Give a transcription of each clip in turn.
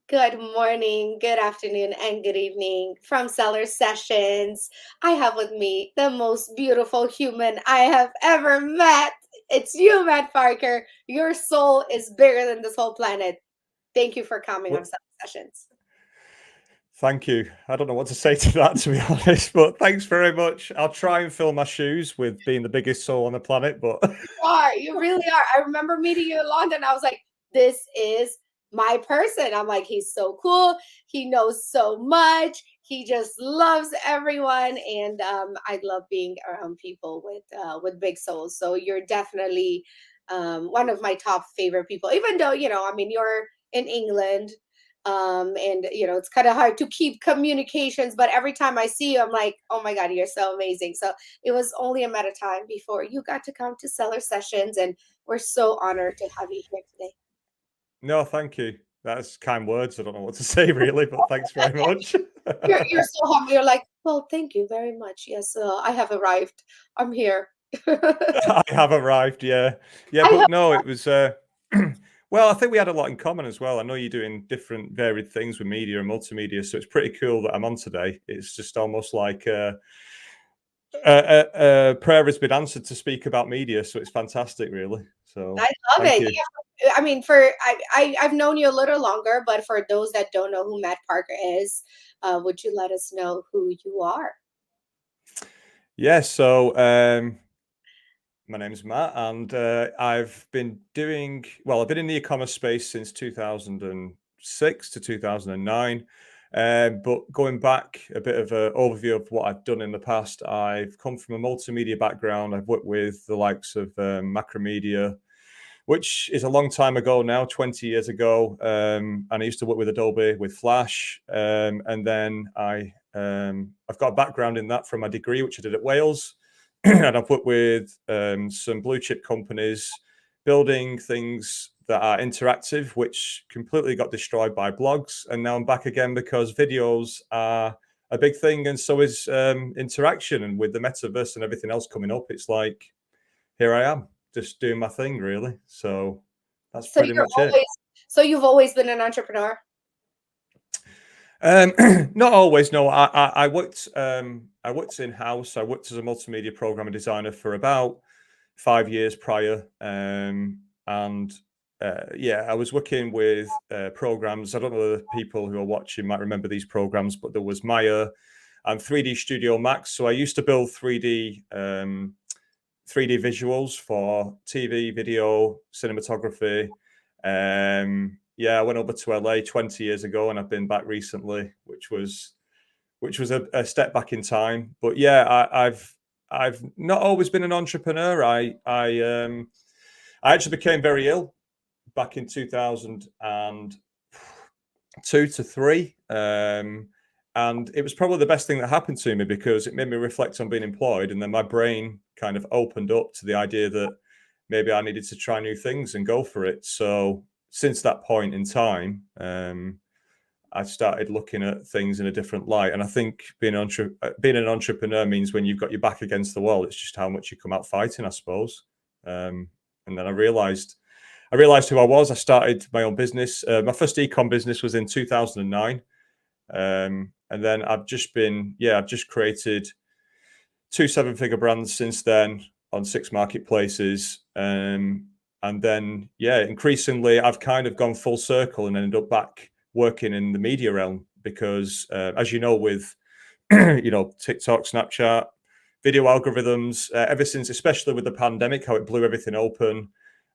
Good morning, good afternoon, and good evening from Seller Sessions. I have with me the most beautiful human I have ever met. It's you, Matt Parker. Your soul is bigger than this whole planet. Thank you for coming on Well, Seller Sessions. thank you. I don't know what to say to that, to be honest, but thanks very much. I'll try and fill my shoes with being the biggest soul on the planet, but You really are. I remember meeting you in London. I was like, this is my person. I'm like, he's so cool. He knows so much. He just loves everyone, and I love being around people with big souls. So you're definitely one of my top favorite people. Even though I mean, you're in England, and it's kind of hard to keep communications. But every time I see you, I'm like, oh my God, you're so amazing. So it was only a matter of time before you got to come to Seller Sessions, and we're so honored to have you here today. no, thank you. That's kind words. I don't know what to say really, but thanks very much. You're so humble. You're like, well, thank you very much. Yes, I have arrived. I'm here. I have arrived, yeah. Yeah, I but have. no, it was well, I think we had a lot in common as well. I know you're doing different varied things with media and multimedia, so it's pretty cool that I'm on today. It's just almost like prayer has been answered to speak about media, so it's fantastic, really. So I love thank it. you. Yeah. I mean, I've known you a little longer, but for those that don't know who Matt Parker is, would you let us know who you are? Yeah, so my name's Matt, and I've been I've been in the e-commerce space since 2006 to 2009. But going back a bit of an overview of what I've done in the past, I've come from a multimedia background. I've worked with the likes of Macromedia, which is a long time ago now, 20 years ago. And I used to work with Adobe with Flash. And then I've got a background in that from my degree, which I did at Wales. And I've worked with some blue chip companies building things that are interactive, which completely got destroyed by blogs. And now I'm back again because videos are a big thing. And so is interaction. And with the metaverse and everything else coming up, it's like, here I am just doing my thing, really. So that's So pretty you're much it. always, so you've always been an entrepreneur. Um, Not always. No, I worked. I worked in house. I worked as a multimedia programmer designer for about 5 years prior, and yeah, I was working with programs. I don't know if people who are watching might remember these programs, but there was Maya and 3D Studio Max. So I used to build 3D visuals for TV, video, cinematography. Yeah, I went over to LA 20 years ago, and I've been back recently, which was a step back in time. But yeah, I've not always been an entrepreneur. I actually became very ill back in 2002 to three. And it was probably the best thing that happened to me because it made me reflect on being employed. And then my brain kind of opened up to the idea that maybe I needed to try new things and go for it. So since that point in time, I started looking at things in a different light. And I think being an entrepreneur means when you've got your back against the wall, it's just how much you come out fighting, I suppose. And then I realized who I was. I started my own business. My first ecom business was in 2009. And then I've just created 2 7-figure brands since then on 6 marketplaces. And then, yeah, increasingly I've kind of gone full circle and ended up back working in the media realm because, as you know, with, TikTok, Snapchat, video algorithms, ever since, especially with the pandemic, how it blew everything open,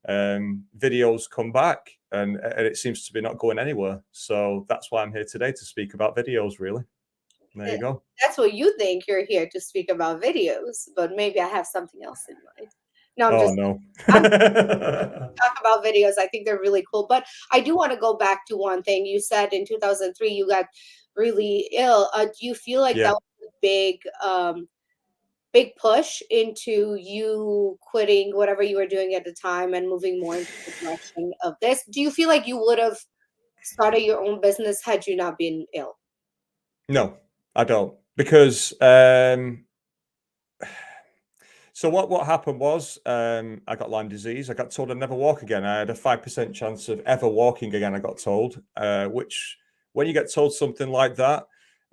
videos come back and it seems to be not going anywhere. So that's why I'm here today to speak about videos, really. There Eh, you go. That's what you think. You're here to speak about videos, but maybe I have something else in mind. No, Oh, no. I'm talk about videos. I think they're really cool. But I do want to go back to one thing you said in 2003. You got really ill. Do you feel like that Yeah. was a big push into you quitting whatever you were doing at the time and moving more into the direction of this? Do you feel like you would have started your own business had you not been ill? No, I don't. Because so what happened was I got Lyme disease. I got told I'd never walk again. I had a 5% chance of ever walking again, I got told, which when you get told something like that,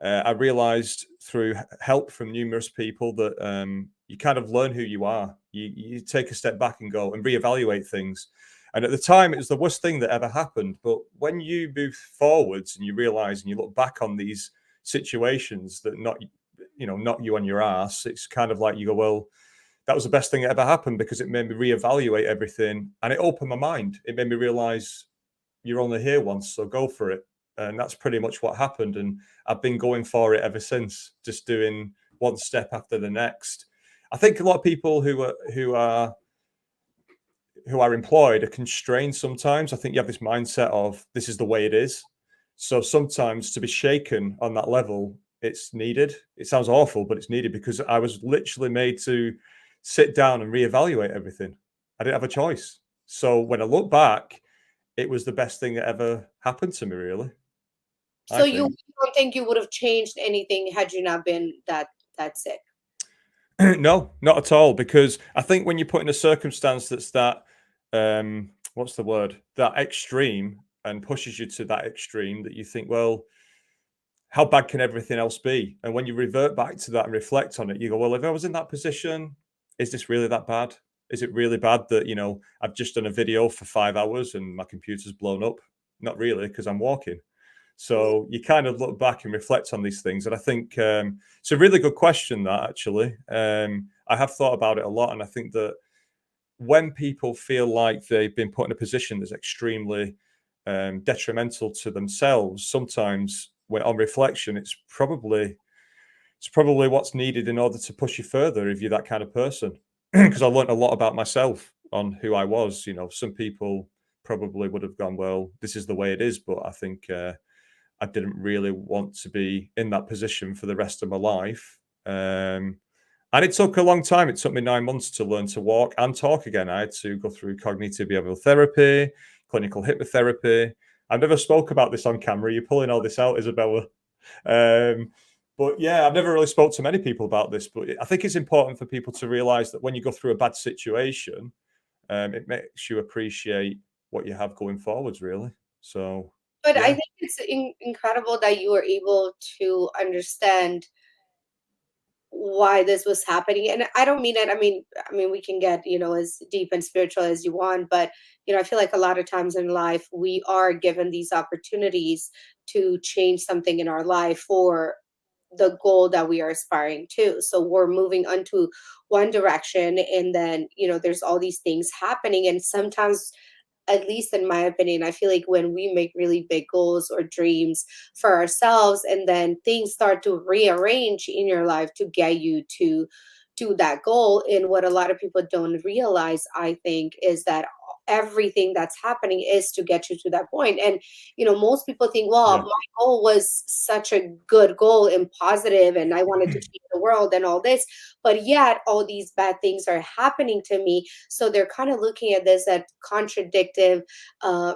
I realized through help from numerous people that you kind of learn who you are. You take a step back and go and reevaluate things. And at the time, it was the worst thing that ever happened. But when you move forwards and you realize and you look back on these situations that knock you on your ass, it's kind of like you go, well, that was the best thing that ever happened, because it made me reevaluate everything, and it opened my mind. It made me realize you're only here once, so go for it. And that's pretty much what happened. And I've been going for it ever since, just doing one step after the next. I think a lot of people who are employed are constrained sometimes. I think you have this mindset of this is the way it is. So sometimes to be shaken on that level, it's needed. It sounds awful, but it's needed, because I was literally made to sit down and reevaluate everything. I didn't have a choice. So when I look back, it was the best thing that ever happened to me, really. So you don't think you would have changed anything had you not been that sick? No, not at all. Because I think when you put in a circumstance that's that, what's the word? That extreme, and pushes you to that extreme, that you think, well, how bad can everything else be? And when you revert back to that and reflect on it, you go, well, if I was in that position, is this really that bad? Is it really bad that, I've just done a video for 5 hours and my computer's blown up? Not really, because I'm walking. So you kind of look back and reflect on these things. And I think it's a really good question, that, actually. I have thought about it a lot. And I think that when people feel like they've been put in a position that's extremely detrimental to themselves, sometimes when on reflection, it's probably what's needed in order to push you further if you're that kind of person. Because I learned a lot about myself on who I was. Some people probably would have gone, well, this is the way it is. But I think I didn't really want to be in that position for the rest of my life. And it took a long time. It took me 9 months to learn to walk and talk again. I had to go through cognitive behavioral therapy, clinical hypnotherapy. I've never spoke about this on camera. You're pulling all this out, Izabela. But yeah, I've never really spoke to many people about this. But I think it's important for people to realize that when you go through a bad situation, it makes you appreciate what you have going forwards, really. So, but yeah. I think it's incredible that you were able to understand why this was happening. And I don't mean it, I mean we can get as deep and spiritual as you want, but I feel like a lot of times in life we are given these opportunities to change something in our life for the goal that we are aspiring to. So we're moving onto one direction, and then there's all these things happening, and sometimes, at least in my opinion, I feel like when we make really big goals or dreams for ourselves, and then things start to rearrange in your life to get you to that goal. And what a lot of people don't realize, I think, is that everything that's happening is to get you to that point. And most people think, well, Yeah. my goal was such a good goal and positive, and I wanted to change the world and all this, but yet all these bad things are happening to me. So they're kind of looking at this at contradictive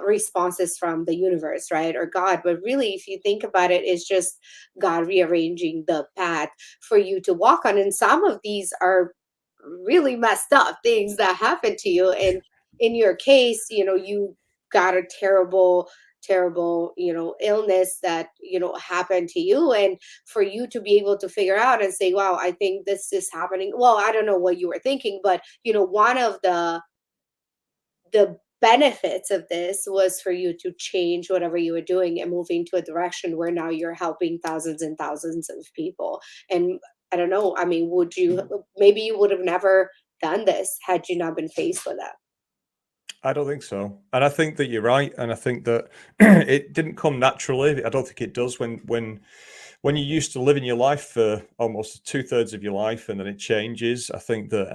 responses from the universe, right, or God. But really, if you think about it, it's just God rearranging the path for you to walk on. And some of these are really messed up things that happen to you. And in your case, you got a terrible illness that happened to you, and for you to be able to figure out and say, wow, I think this is happening. Well, I don't know what you were thinking, but one of the benefits of this was for you to change whatever you were doing and moving to a direction where now you're helping thousands and thousands of people. And I don't know, I mean, maybe you would have never done this had you not been faced with that. I don't think so. And I think that you're right. And I think that it didn't come naturally. I don't think it does when you're used to living your life for almost 2/3 of your life and then it changes. I think that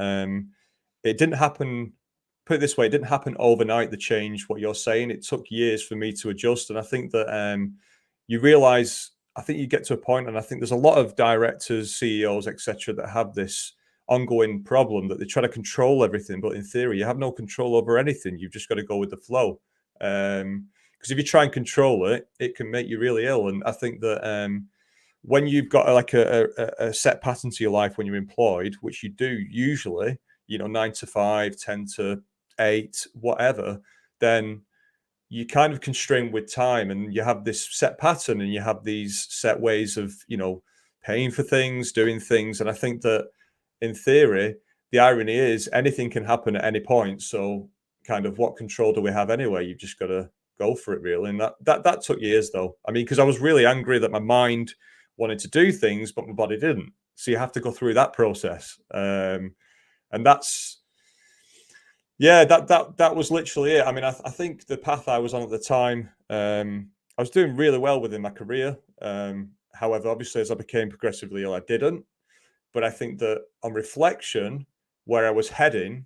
it didn't happen, put it this way, it didn't happen overnight, the change, what you're saying. It took years for me to adjust. And I think that you realize, I think you get to a point, and I think there's a lot of directors, CEOs, etc., that have this ongoing problem that they try to control everything, but in theory you have no control over anything. You've just got to go with the flow, because if you try and control it, it can make you really ill. And I think that when you've got like a set pattern to your life when you're employed, which you do usually, 9 to 5, 10 to 8, whatever, then you kind of constrained with time, and you have this set pattern, and you have these set ways of, you know, paying for things, doing things. And I think that in theory, the irony is anything can happen at any point. So kind of what control do we have anyway? You've just got to go for it, really. And that took years, though. I mean, because I was really angry that my mind wanted to do things, but my body didn't. So you have to go through that process. And that's, yeah, that was literally it. I mean, I think the path I was on at the time, I was doing really well within my career. However, obviously, as I became progressively ill, I didn't. But I think that on reflection, where I was heading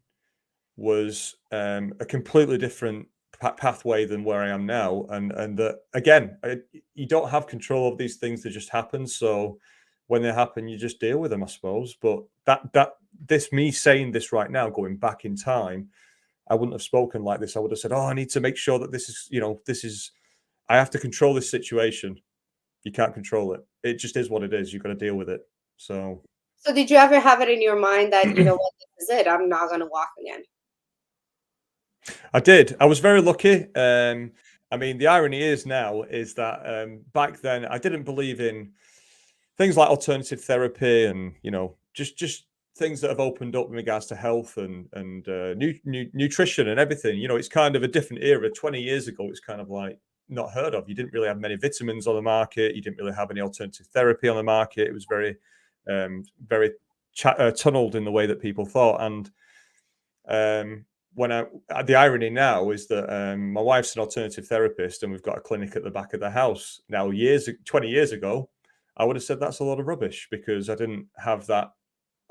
was a completely different pathway than where I am now. And that, again, you don't have control of these things that just happen. So when they happen, you just deal with them, I suppose. But me saying this right now, going back in time, I wouldn't have spoken like this. I would have said, oh, I need to make sure that this is, you know, I have to control this situation. You can't control it. It just is what it is. You've got to deal with it. So did you ever have it in your mind that, you know what, this is it, I'm not going to walk again? I did. I was very lucky. I mean, the irony is that back then I didn't believe in things like alternative therapy and, you know, just things that have opened up in regards to health and nutrition and everything. You know, it's kind of a different era. 20 years ago, it's kind of like not heard of. You didn't really have many vitamins on the market. You didn't really have any alternative therapy on the market. It was very, very tunneled in the way that people thought. And the irony now is that my wife's an alternative therapist, and we've got a clinic at the back of the house. Now, 20 years ago, I would have said that's a lot of rubbish because I didn't have that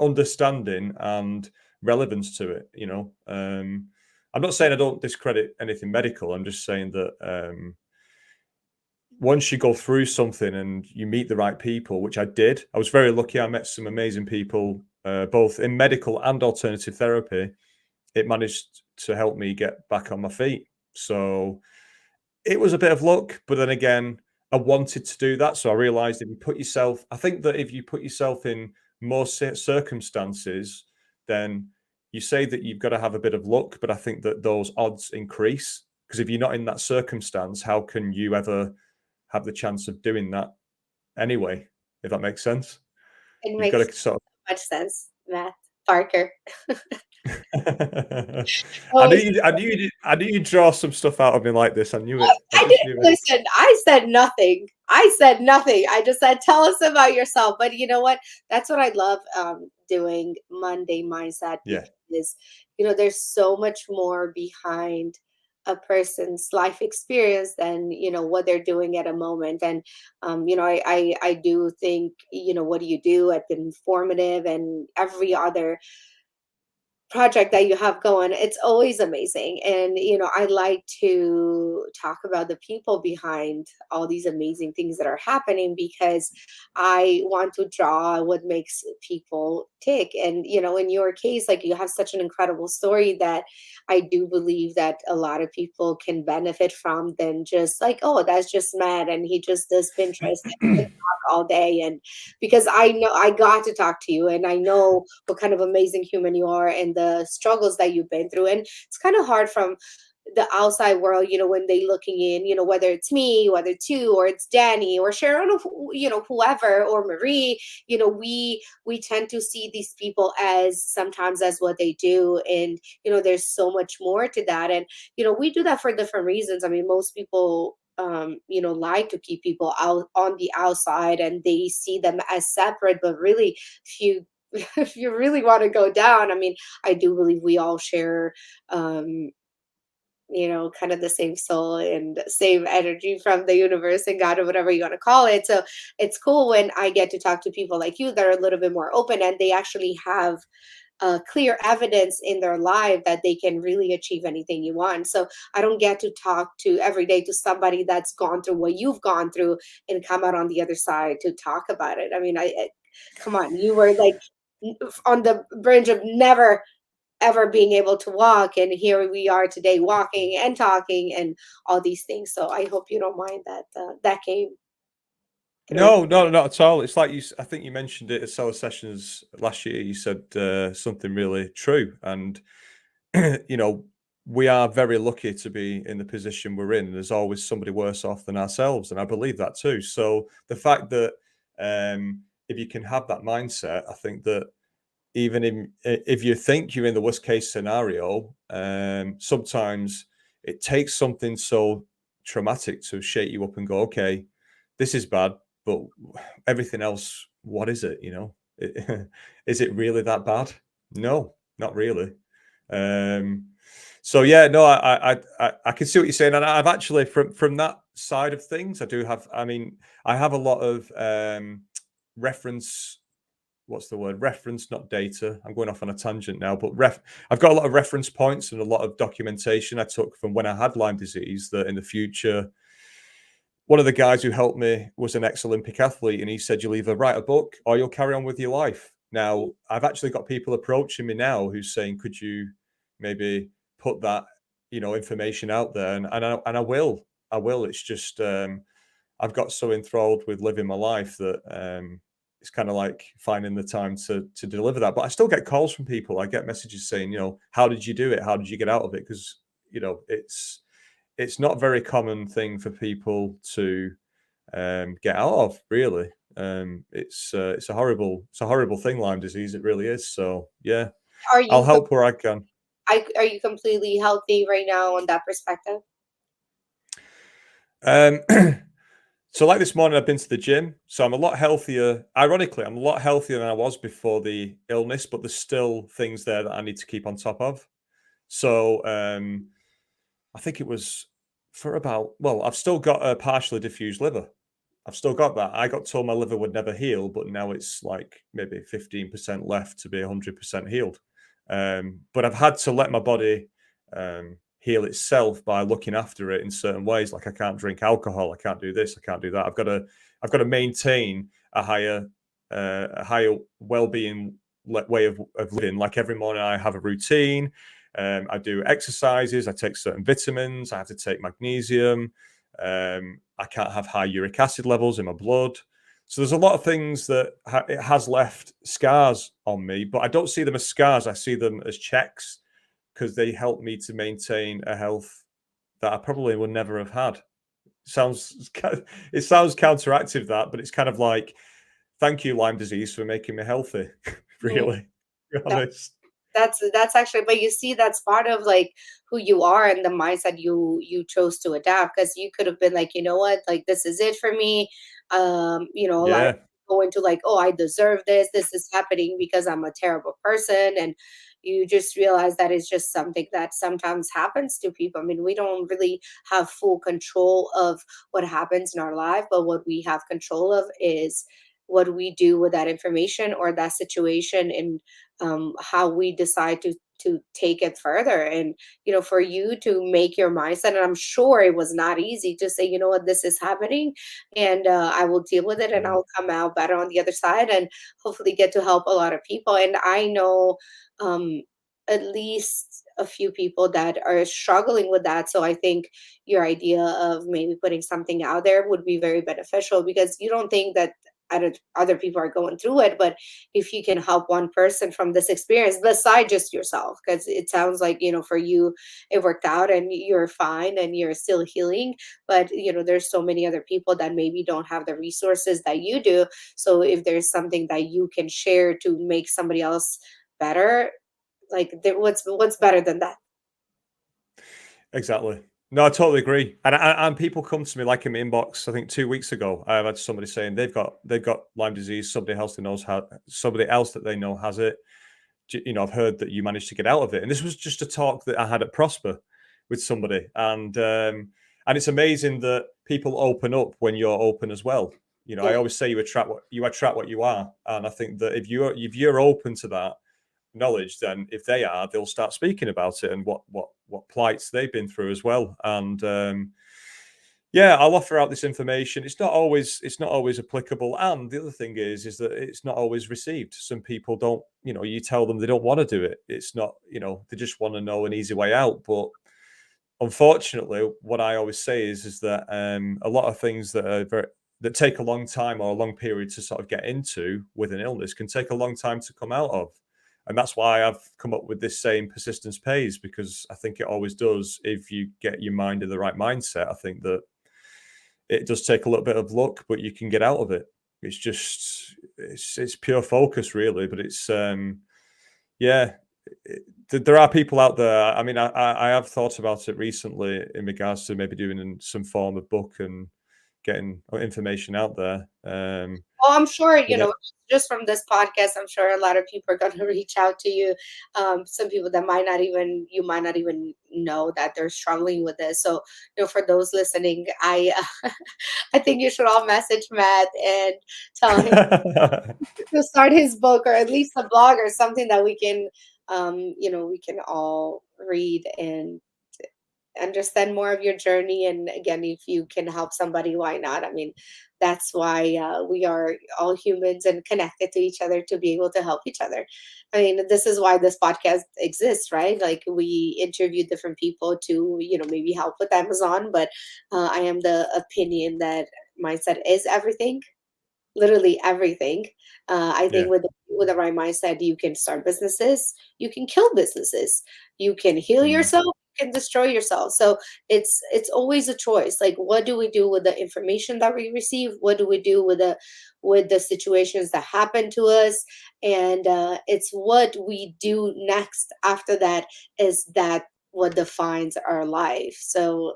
understanding and relevance to it. You know, I'm not saying I don't discredit anything medical. I'm just saying that once you go through something and you meet the right people, which I did, I was very lucky. I met some amazing people, both in medical and alternative therapy. It managed to help me get back on my feet. So it was a bit of luck, but then again, I wanted to do that. So I realized I think that if you put yourself in more circumstances, then you say that you've got to have a bit of luck, but I think that those odds increase, because if you're not in that circumstance, how can you ever have the chance of doing that anyway, if that makes sense? It makes so much sense, Matt Parker. I knew you'd draw some stuff out of me like this. I knew it. Listen, I said nothing. I just said, tell us about yourself. But you know what? That's what I love doing Monday Mindset. Yeah. Is, you know, there's so much more behind a person's life experience than, you know, what they're doing at a moment. And you know, I do think, you know, what do you do at Informative and every other project that you have going, it's always amazing. And you know, I like to talk about the people behind all these amazing things that are happening, because I want to draw what makes people tick. And you know, in your case, like, you have such an incredible story that I do believe that a lot of people can benefit from, than just like, oh, that's just Matt and he just does Pinterest and all day. And because I know I got to talk to you, and I know what kind of amazing human you are and the struggles that you've been through. And it's kind of hard from the outside world, you know, when they looking in, you know, whether it's me, whether it's you, or it's Danny or Sharon, or you know, whoever, or Marie, you know, we tend to see these people as sometimes as what they do. And you know, there's so much more to that. And you know, we do that for different reasons. I mean, most people you know, like to keep people out on the outside, and they see them as separate. But really, if you really want to go down, I mean, I do believe we all share you know, kind of the same soul and same energy from the universe and God, or whatever you want to call it. So it's cool when I get to talk to people like you that are a little bit more open, and they actually have clear evidence in their life that they can really achieve anything you want. So I don't get to talk to every day to somebody that's gone through what you've gone through and come out on the other side to talk about it. I mean, come on, you were like on the bridge of never ever being able to walk, and here we are today walking and talking and all these things. So I hope you don't mind that that came through. No, not at all. It's like I think you mentioned it at Solar Sessions last year. You said something really true. And, you know, we are very lucky to be in the position we're in. There's always somebody worse off than ourselves, and I believe that too. So the fact that if you can have that mindset, I think that even if you think you're in the worst case scenario, sometimes it takes something so traumatic to shake you up and go, okay, this is bad, but everything else, what is it? You know, is it really that bad? No, not really. So yeah, no, I can see what you're saying, and I've actually from that side of things, I do have. I mean, I have a lot of reference. What's the word? Reference, not data. I'm going off on a tangent now, but I've got a lot of reference points and a lot of documentation I took from when I had Lyme disease. That in the future, one of the guys who helped me was an ex-Olympic athlete, and he said, "You'll either write a book or you'll carry on with your life." Now, I've actually got people approaching me now who's saying, "Could you maybe put that, information out there?" And I will. I will. It's just I've got so enthralled with living my life that it's kind of like finding the time to deliver that. But I still get calls from people. I get messages saying, "How did you do it? How did you get out of it?" Because it's not a very common thing for people to get out of, really. It's a horrible thing, Lyme disease. It really is. So yeah, Are I'll you help where I can. are you completely healthy right now on that perspective? Um, so like this morning, I've been to the gym, so I'm a lot healthier. Ironically, I'm a lot healthier than I was before the illness, but there's still things there that I need to keep on top of. So I think it was I've still got a partially diffused liver. I've still got that. I got told my liver would never heal, but now it's like maybe 15% left to be 100% healed. But I've had to let my body heal itself by looking after it in certain ways. Like I can't drink alcohol, I can't do this, I can't do that. I've got to maintain a higher well-being way of living. Like every morning, I have a routine. I do exercises. I take certain vitamins. I have to take magnesium. I can't have high uric acid levels in my blood. So there's a lot of things that it has left scars on me, but I don't see them as scars. I see them as checks because they help me to maintain a health that I probably would never have had. It sounds counteractive, that, but it's kind of like, thank you, Lyme disease, for making me healthy. Really, to be honest. That's actually, but you see, that's part of like who you are and the mindset you chose to adapt, because you could have been like, you know what, like this is it for me. A lot of Yeah. people go into like, oh, I deserve this, this is happening because I'm a terrible person, and you just realize that it's just something that sometimes happens to people. I mean, we don't really have full control of what happens in our life, but what we have control of is what we do with that information or that situation, and how we decide to take it further. And for you to make your mindset, and I'm sure it was not easy to say, you know what, this is happening, and I will deal with it, and I'll come out better on the other side, and hopefully get to help a lot of people. And I know at least a few people that are struggling with that. So I think your idea of maybe putting something out there would be very beneficial, because you don't think that other people are going through it. But if you can help one person from this experience beside just yourself, because it sounds like, for you it worked out and you're fine and you're still healing, but there's so many other people that maybe don't have the resources that you do. So if there's something that you can share to make somebody else better, like what's better than that? Exactly. No, I totally agree. And people come to me, like in my inbox. I think 2 weeks ago, I had somebody saying they've got Lyme disease. Somebody else that they know has it. I've heard that you managed to get out of it, and this was just a talk that I had at Prosper with somebody, and it's amazing that people open up when you're open as well. Yeah. I always say you attract what you are, and I think that if you're open to that knowledge, then if they are, they'll start speaking about it and what plights they've been through as well. And yeah, I'll offer out this information. It's not always applicable, and the other thing is that it's not always received. Some people don't, you tell them they don't want to do it. It's not, they just want to know an easy way out. But unfortunately, what I always say is that a lot of things that take a long time or a long period to sort of get into with an illness can take a long time to come out of. And that's why I've come up with this saying, persistence pays, because I think it always does. If you get your mind in the right mindset, I think that it does take a little bit of luck, but you can get out of it. It's just, it's pure focus, really. But it's, there are people out there. I mean, I have thought about it recently in regards to maybe doing some form of book and getting information out there. Well, I'm sure, just from this podcast, I'm sure a lot of people are going to reach out to you. Some people that you might not even know that they're struggling with this. So, for those listening, I think you should all message Matt and tell him to start his book, or at least a blog or something that we can, we can all read and understand more of your journey. And again, if you can help somebody, why not? I mean, that's why we are all humans and connected to each other to be able to help each other. I mean, this is why this podcast exists, right? Like, we interview different people to, maybe help with Amazon, but I am the opinion that mindset is everything, literally everything. I think with the right mindset, you can start businesses, you can kill businesses, you can heal yourself, you can destroy yourself. So it's always a choice. Like, what do we do with the information that we receive? What do we do with the situations that happen to us? And it's what we do next after that is that what defines our life. So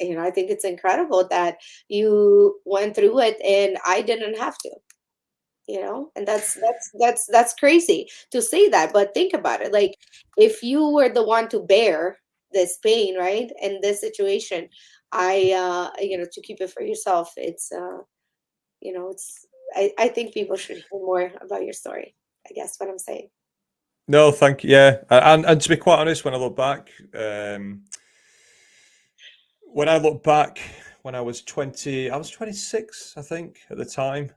I think it's incredible that you went through it and I didn't have to, and that's crazy to say that. But think about it. Like, if you were the one to bear this pain, right? In this situation, to keep it for yourself, I think people should hear more about your story. I guess what I'm saying. No, thank you. Yeah. And to be quite honest, when I look back, when I was 20, I was 26, I think, at the time.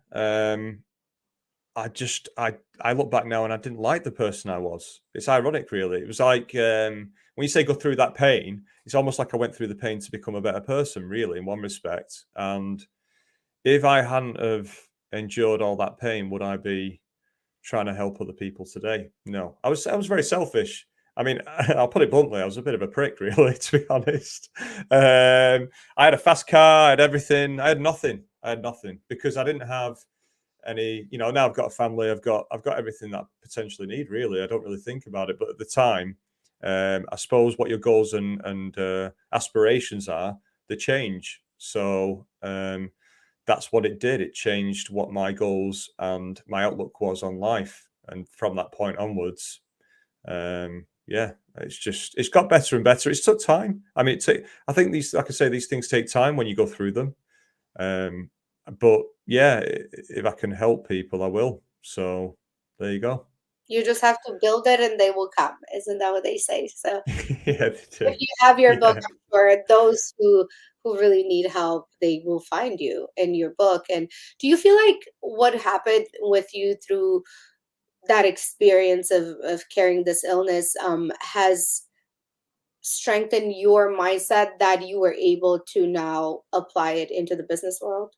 I look back now and I didn't like the person I was. It's ironic, really. It was like, when you say go through that pain, it's almost like I went through the pain to become a better person, really, in one respect. And if I hadn't have endured all that pain, would I be trying to help other people today? No, I was very selfish. I mean, I'll put it bluntly, I was a bit of a prick, really, to be honest. I had a fast car, I had everything. I had nothing because I didn't have any, now I've got a family, I've got everything that I potentially need, really. I don't really think about it. But at the time, I suppose what your goals and aspirations are, they change. So that's what it did. It changed what my goals and my outlook was on life. And from that point onwards, it's got better and better. It's took time. I mean, I think like I say, these things take time when you go through them. But yeah, if I can help people, I will. So there you go. You just have to build it and they will come. Isn't that what they say? So Yeah, if you have your book, I'm sure those who really need help, they will find you in your book. And do you feel like what happened with you through that experience of carrying this illness has strengthened your mindset that you were able to now apply it into the business world?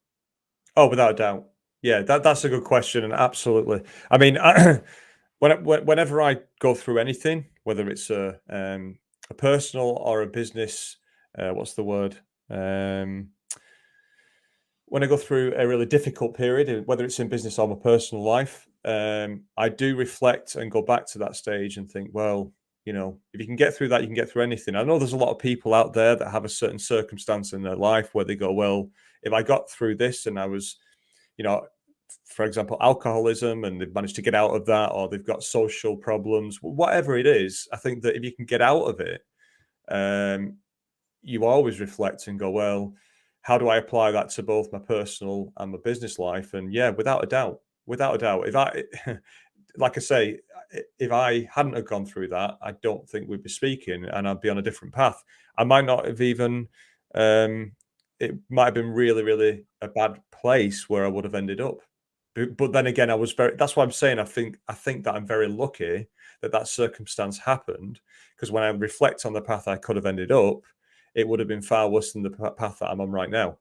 Oh, without a doubt. Yeah, that's a good question, and absolutely. I mean, whenever I go through anything, whether it's a personal or a business, what's the word? When I go through a really difficult period, whether it's in business or my personal life, I do reflect and go back to that stage and think, well, if you can get through that, you can get through anything. I know there's a lot of people out there that have a certain circumstance in their life where they go, well, if I got through this and I was, for example, alcoholism, and they've managed to get out of that, or they've got social problems, whatever it is, I think that if you can get out of it, you always reflect and go, well, how do I apply that to both my personal and my business life? And yeah, without a doubt, if I, like I say, if I hadn't have gone through that, I don't think we'd be speaking, and I'd be on a different path. I might not have even, it might have been really, really a bad place where I would have ended up. But then again, that's why I'm saying, I think that I'm very lucky that circumstance happened, because when I reflect on the path I could have ended up, it would have been far worse than the path that I'm on right now.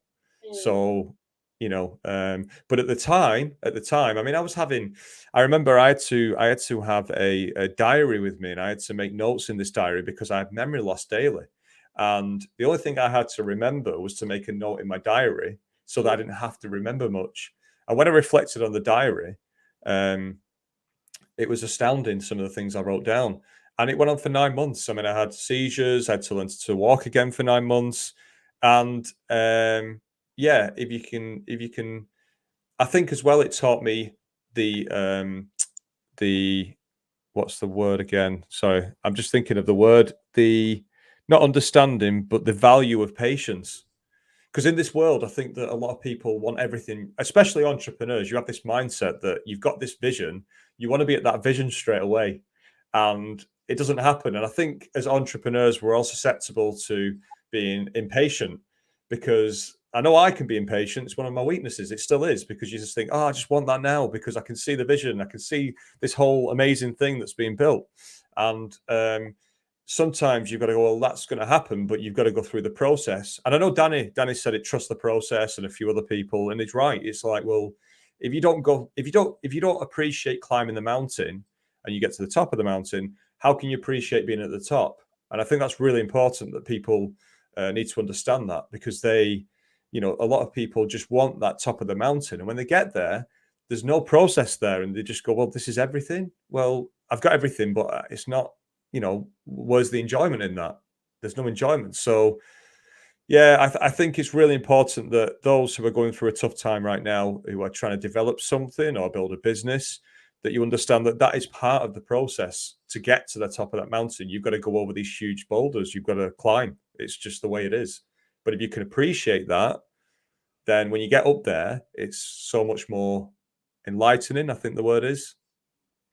So But at the time, I mean, I remember I had to have a diary with me, and I had to make notes in this diary because I had memory loss daily. And the only thing I had to remember was to make a note in my diary so that I didn't have to remember much. And when I reflected on the diary, it was astounding, some of the things I wrote down. And it went on for 9 months. I mean, I had seizures, I had to learn to walk again for 9 months. And if you can, I think as well, it taught me the what's the word again? Sorry, I'm just thinking of the word, the not understanding, but the value of patience. Because in this world, I think that a lot of people want everything, especially entrepreneurs. You have this mindset that you've got this vision, you want to be at that vision straight away, and it doesn't happen. And I think as entrepreneurs, we're all susceptible to being impatient, because I know I can be impatient. It's one of my weaknesses. It still is, because you just think, oh, I just want that now because I can see the vision. I can see this whole amazing thing that's being built. And sometimes you've got to go, well, that's going to happen, but you've got to go through the process. And I know Danny said it, trust the process, and a few other people. And it's right. It's like, well, if you don't appreciate climbing the mountain and you get to the top of the mountain, how can you appreciate being at the top? And I think that's really important that people need to understand that, because they, a lot of people just want that top of the mountain. And when they get there, there's no process there. And they just go, well, this is everything. Well, I've got everything, but it's not, where's the enjoyment in that? There's no enjoyment. So, yeah, I think it's really important that those who are going through a tough time right now, who are trying to develop something or build a business, that you understand that that is part of the process to get to the top of that mountain. You've got to go over these huge boulders. You've got to climb. It's just the way it is. But if you can appreciate that, then when you get up there, it's so much more enlightening, I think the word is.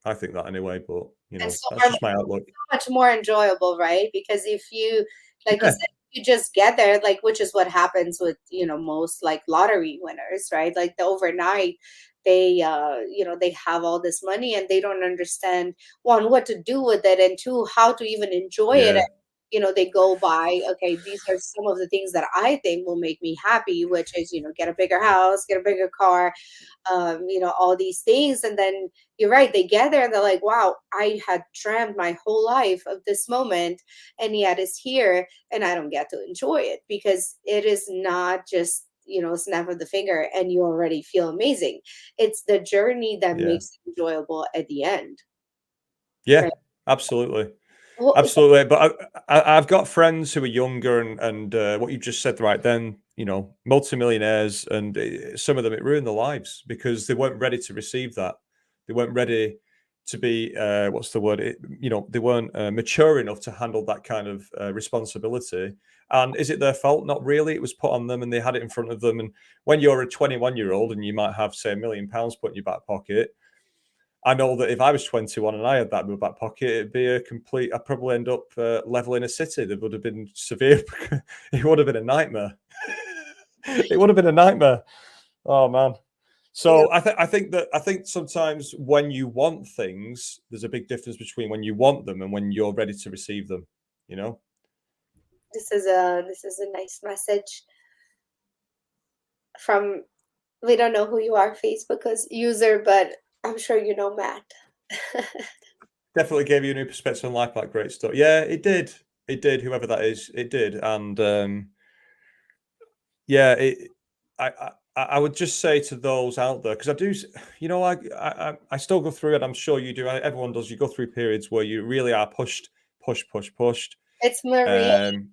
I think that anyway, but, that's just my outlook. So much more enjoyable, right? Because if you, like you said, you just get there, like, which is what happens with, most like lottery winners, right? Like the overnight, they they have all this money and they don't understand, one, what to do with it, and two, how to even enjoy it. And, they go by, okay, these are some of the things that I think will make me happy, which is, get a bigger house, get a bigger car, all these things. And then you're right, they get there and they're like, wow, I had dreamt my whole life of this moment, and yet it's here and I don't get to enjoy it, because it is not just, snap of the finger and you already feel amazing. It's the journey that makes it enjoyable at the end. Yeah, right? Absolutely. Well, absolutely. But I've got friends who are younger, and what you just said right then, multimillionaires, and some of them, it ruined their lives because they weren't ready to receive that. They weren't ready to be, what's the word? They weren't mature enough to handle that kind of responsibility. And is it their fault? Not really. It was put on them and they had it in front of them. And when you're a 21-year-old and you might have, say, £1 million put in your back pocket, I know that if I was 21 and I had that in my back pocket, it'd be I'd probably end up leveling a city. There would have been severe, it would have been a nightmare. It would have been a nightmare. Oh, man. So I think sometimes when you want things, there's a big difference between when you want them and when you're ready to receive them, This is a nice message from, we don't know who you are, Facebook user, but I'm sure you know Matt. Definitely gave you a new perspective on life, like great stuff. Yeah, it did. It did, whoever that is, it did. And I would just say to those out there, because I do, I still go through it. I'm sure you do. Everyone does. You go through periods where you really are pushed. It's Marie.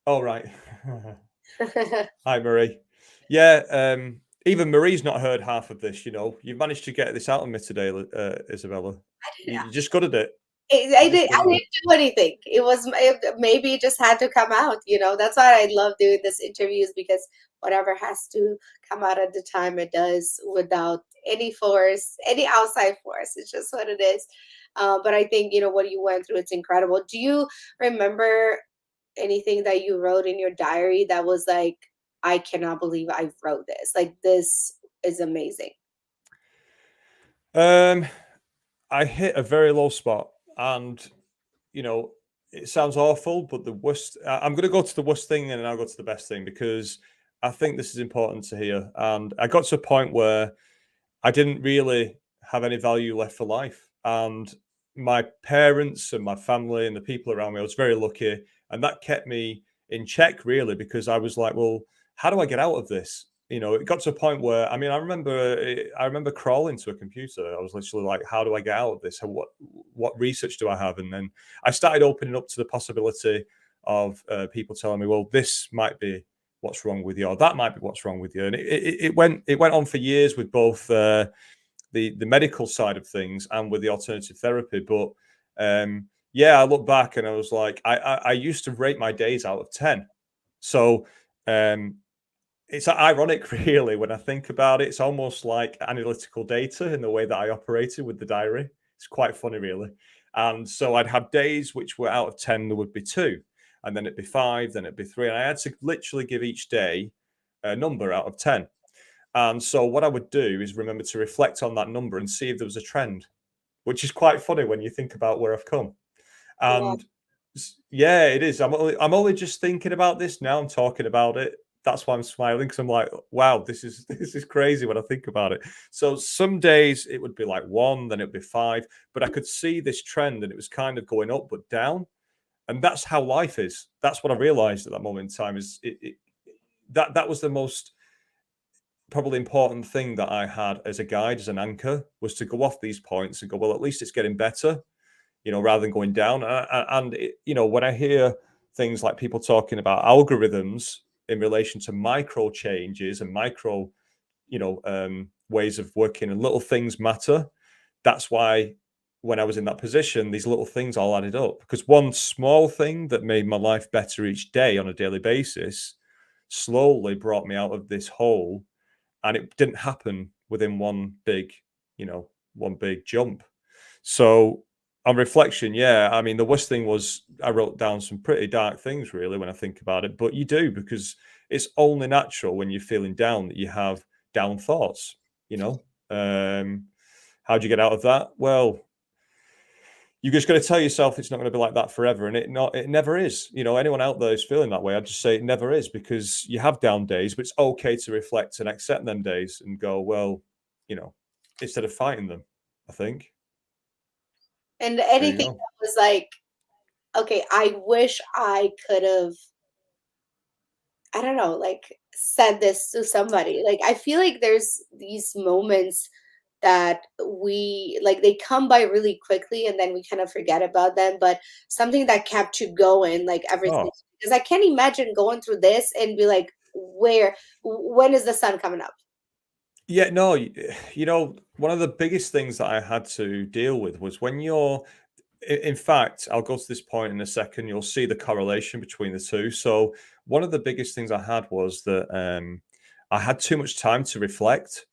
Oh, right. Hi, Marie. Yeah, even Marie's not heard half of this, You've managed to get this out of me today, Izabela. You just got it. I didn't do anything. Maybe it just had to come out, That's why I love doing this interviews, because whatever has to come out at the time it does, without any force, any outside force. It's just what it is. But I think, what you went through, it's incredible. Do you remember anything that you wrote in your diary that was like, I cannot believe I wrote this? Like, this is amazing. I hit a very low spot, and it sounds awful, but the worst, I'm going to go to the worst thing and then I'll go to the best thing, because I think this is important to hear. And I got to a point where I didn't really have any value left for life. And my parents and my family and the people around me, I was very lucky. And that kept me in check, really, because I was like, well, how do I get out of this? You know, it got to a point where, I mean, I remember crawling to a computer. I was literally like, how do I get out of this? What research do I have? And then I started opening up to the possibility of people telling me, well, this might be what's wrong with you, or that might be what's wrong with you. And it went on for years with both the medical side of things and with the alternative therapy. But yeah, I look back and I was like, I used to rate my days out of 10. So it's ironic, really, when I think about it. It's almost like analytical data in the way that I operated with the diary. It's quite funny, really. And so I'd have days which were out of 10, there would be 2, and then it'd be 5, then it'd be 3. And I had to literally give each day a number out of 10. And so what I would do is remember to reflect on that number and see if there was a trend, which is quite funny when you think about where I've come. And yeah, it is. I'm only just thinking about this now. I'm talking about it. That's why I'm smiling, because I'm like, wow, this is crazy when I think about it. So some days it would be like 1, then it'd be 5, but I could see this trend and it was kind of going up but down. And that's how life is. That's what I realized at that moment in time. Is that was the most probably important thing that I had as a guide, as an anchor, was to go off these points and go, well, at least it's getting better, you know, rather than going down. And you know, when I hear things like people talking about algorithms in relation to micro changes and micro, you know, ways of working, and little things matter. That's why when I was in that position, these little things all added up, because one small thing that made my life better each day on a daily basis slowly brought me out of this hole. And it didn't happen within one big jump. So on reflection, yeah, I mean, the worst thing was I wrote down some pretty dark things, really, when I think about it. But you do, because it's only natural when you're feeling down that you have down thoughts, you know. How do you get out of that? Well, you just got to tell yourself it's not going to be like that forever, and it never is. You know, anyone out there who's feeling that way, I'd just say it never is, because you have down days, but it's okay to reflect and accept them days and go, well, you know, instead of fighting them, I think. And anything that was like, okay, I wish I could have, I don't know, like said this to somebody. Like, I feel like there's these moments that we like, they come by really quickly and then we kind of forget about them, but something that kept you going, like everything. Because I can't imagine going through this and be like, when is the sun coming up? Yeah, no, you know, one of the biggest things that I had to deal with was when you're, in fact, I'll go to this point in a second, you'll see the correlation between the two. So one of the biggest things I had was that I had too much time to reflect.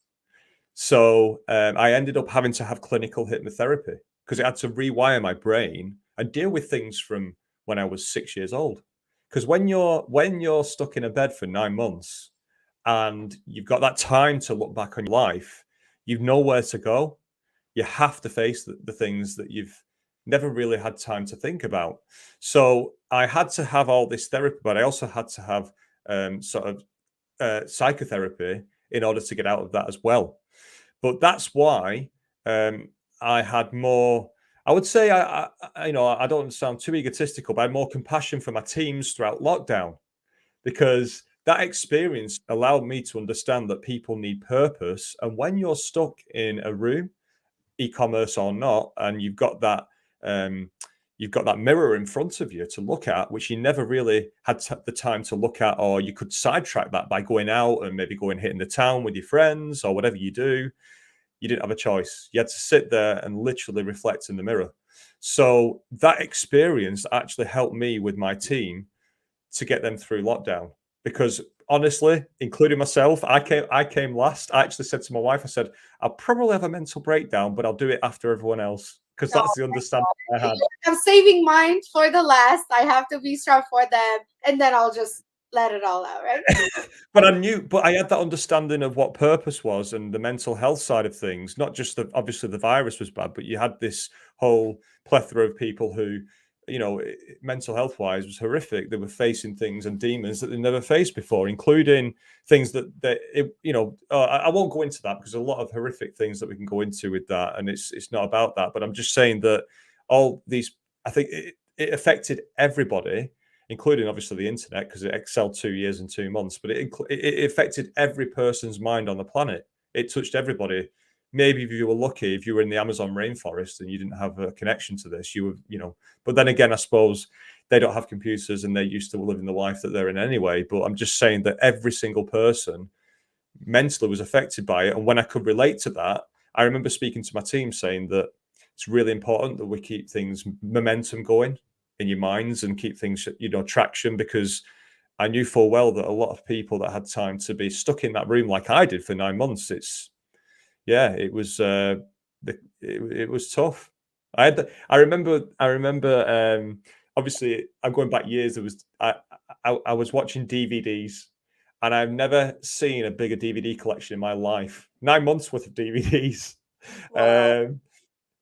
So I ended up having to have clinical hypnotherapy, because it had to rewire my brain and deal with things from when I was 6 years old. Because when you're stuck in a bed for 9 months and you've got that time to look back on your life, you've nowhere to go. You have to face the things that you've never really had time to think about. So I had to have all this therapy, but I also had to have psychotherapy in order to get out of that as well. But that's why I had more. I would say you know, I don't sound too egotistical, but I had more compassion for my teams throughout lockdown, because that experience allowed me to understand that people need purpose. And when you're stuck in a room, e-commerce or not, and you've got that mirror in front of you to look at, which you never really had the time to look at, or you could sidetrack that by going out and maybe going hitting the town with your friends or whatever you do. You didn't have a choice. You had to sit there and literally reflect in the mirror. So that experience actually helped me with my team to get them through lockdown, because honestly, including myself, I came last. I actually said to my wife, I said, I'll probably have a mental breakdown, but I'll do it after everyone else, because that's the understanding I had. I'm saving mine for the last. I have to be strong for them, and then I'll just let it all out, right? But I had that understanding of what purpose was and the mental health side of things. Not just obviously the virus was bad, but you had this whole plethora of people who you know, mental health wise was horrific. They were facing things and demons that they never faced before, including things that you know, I won't go into that because there's a lot of horrific things that we can go into with that, and it's not about that. But I'm just saying that all these, I think it affected everybody, including obviously the internet, because it excelled 2 years and 2 months. But it affected every person's mind on the planet. It touched everybody. Maybe if you were lucky, if you were in the Amazon rainforest and you didn't have a connection to this, you were, you know. But then again, I suppose they don't have computers and they're used to living the life that they're in anyway. But I'm just saying that every single person mentally was affected by it. And when I could relate to that, I remember speaking to my team saying that it's really important that we keep things momentum going in your minds and keep things, you know, traction, because I knew full well that a lot of people that had time to be stuck in that room like I did for 9 months, it was tough. I remember. Obviously, I'm going back years. I was watching DVDs, and I've never seen a bigger DVD collection in my life. 9 months worth of DVDs. Wow.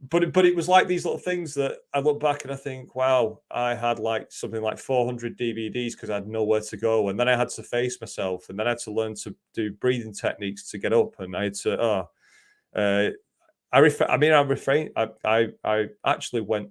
But it was like these little things that I look back and I think, wow, I had like something like 400 DVDs because I had nowhere to go, and then I had to face myself, and then I had to learn to do breathing techniques to get up, and I had to I actually went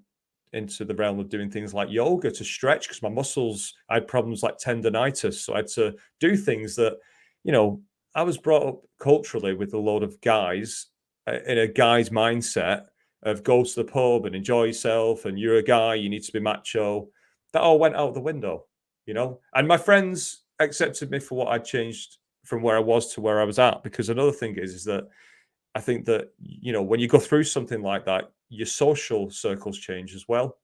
into the realm of doing things like yoga to stretch because my muscles, I had problems like tendonitis. So I had to do things that, you know, I was brought up culturally with a load of guys in a guy's mindset of go to the pub and enjoy yourself. And you're a guy, you need to be macho. That all went out the window, you know, and my friends accepted me for what I'd changed from where I was to where I was at. Because another thing is that I think that, you know, when you go through something like that, your social circles change as well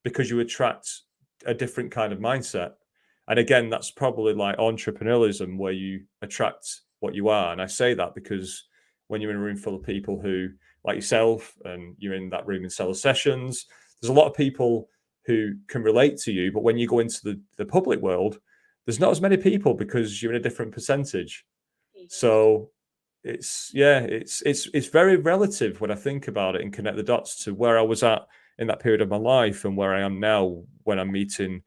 because you attract a different kind of mindset. And again, that's probably like entrepreneurialism where you attract what you are. And I say that because when you're in a room full of people who, like yourself, and you're in that room in seller sessions, there's a lot of people who can relate to you. But when you go into the public world, there's not as many people because you're in a different percentage. So it's very relative when I think about it and connect the dots to where I was at in that period of my life and where I am now when I'm meeting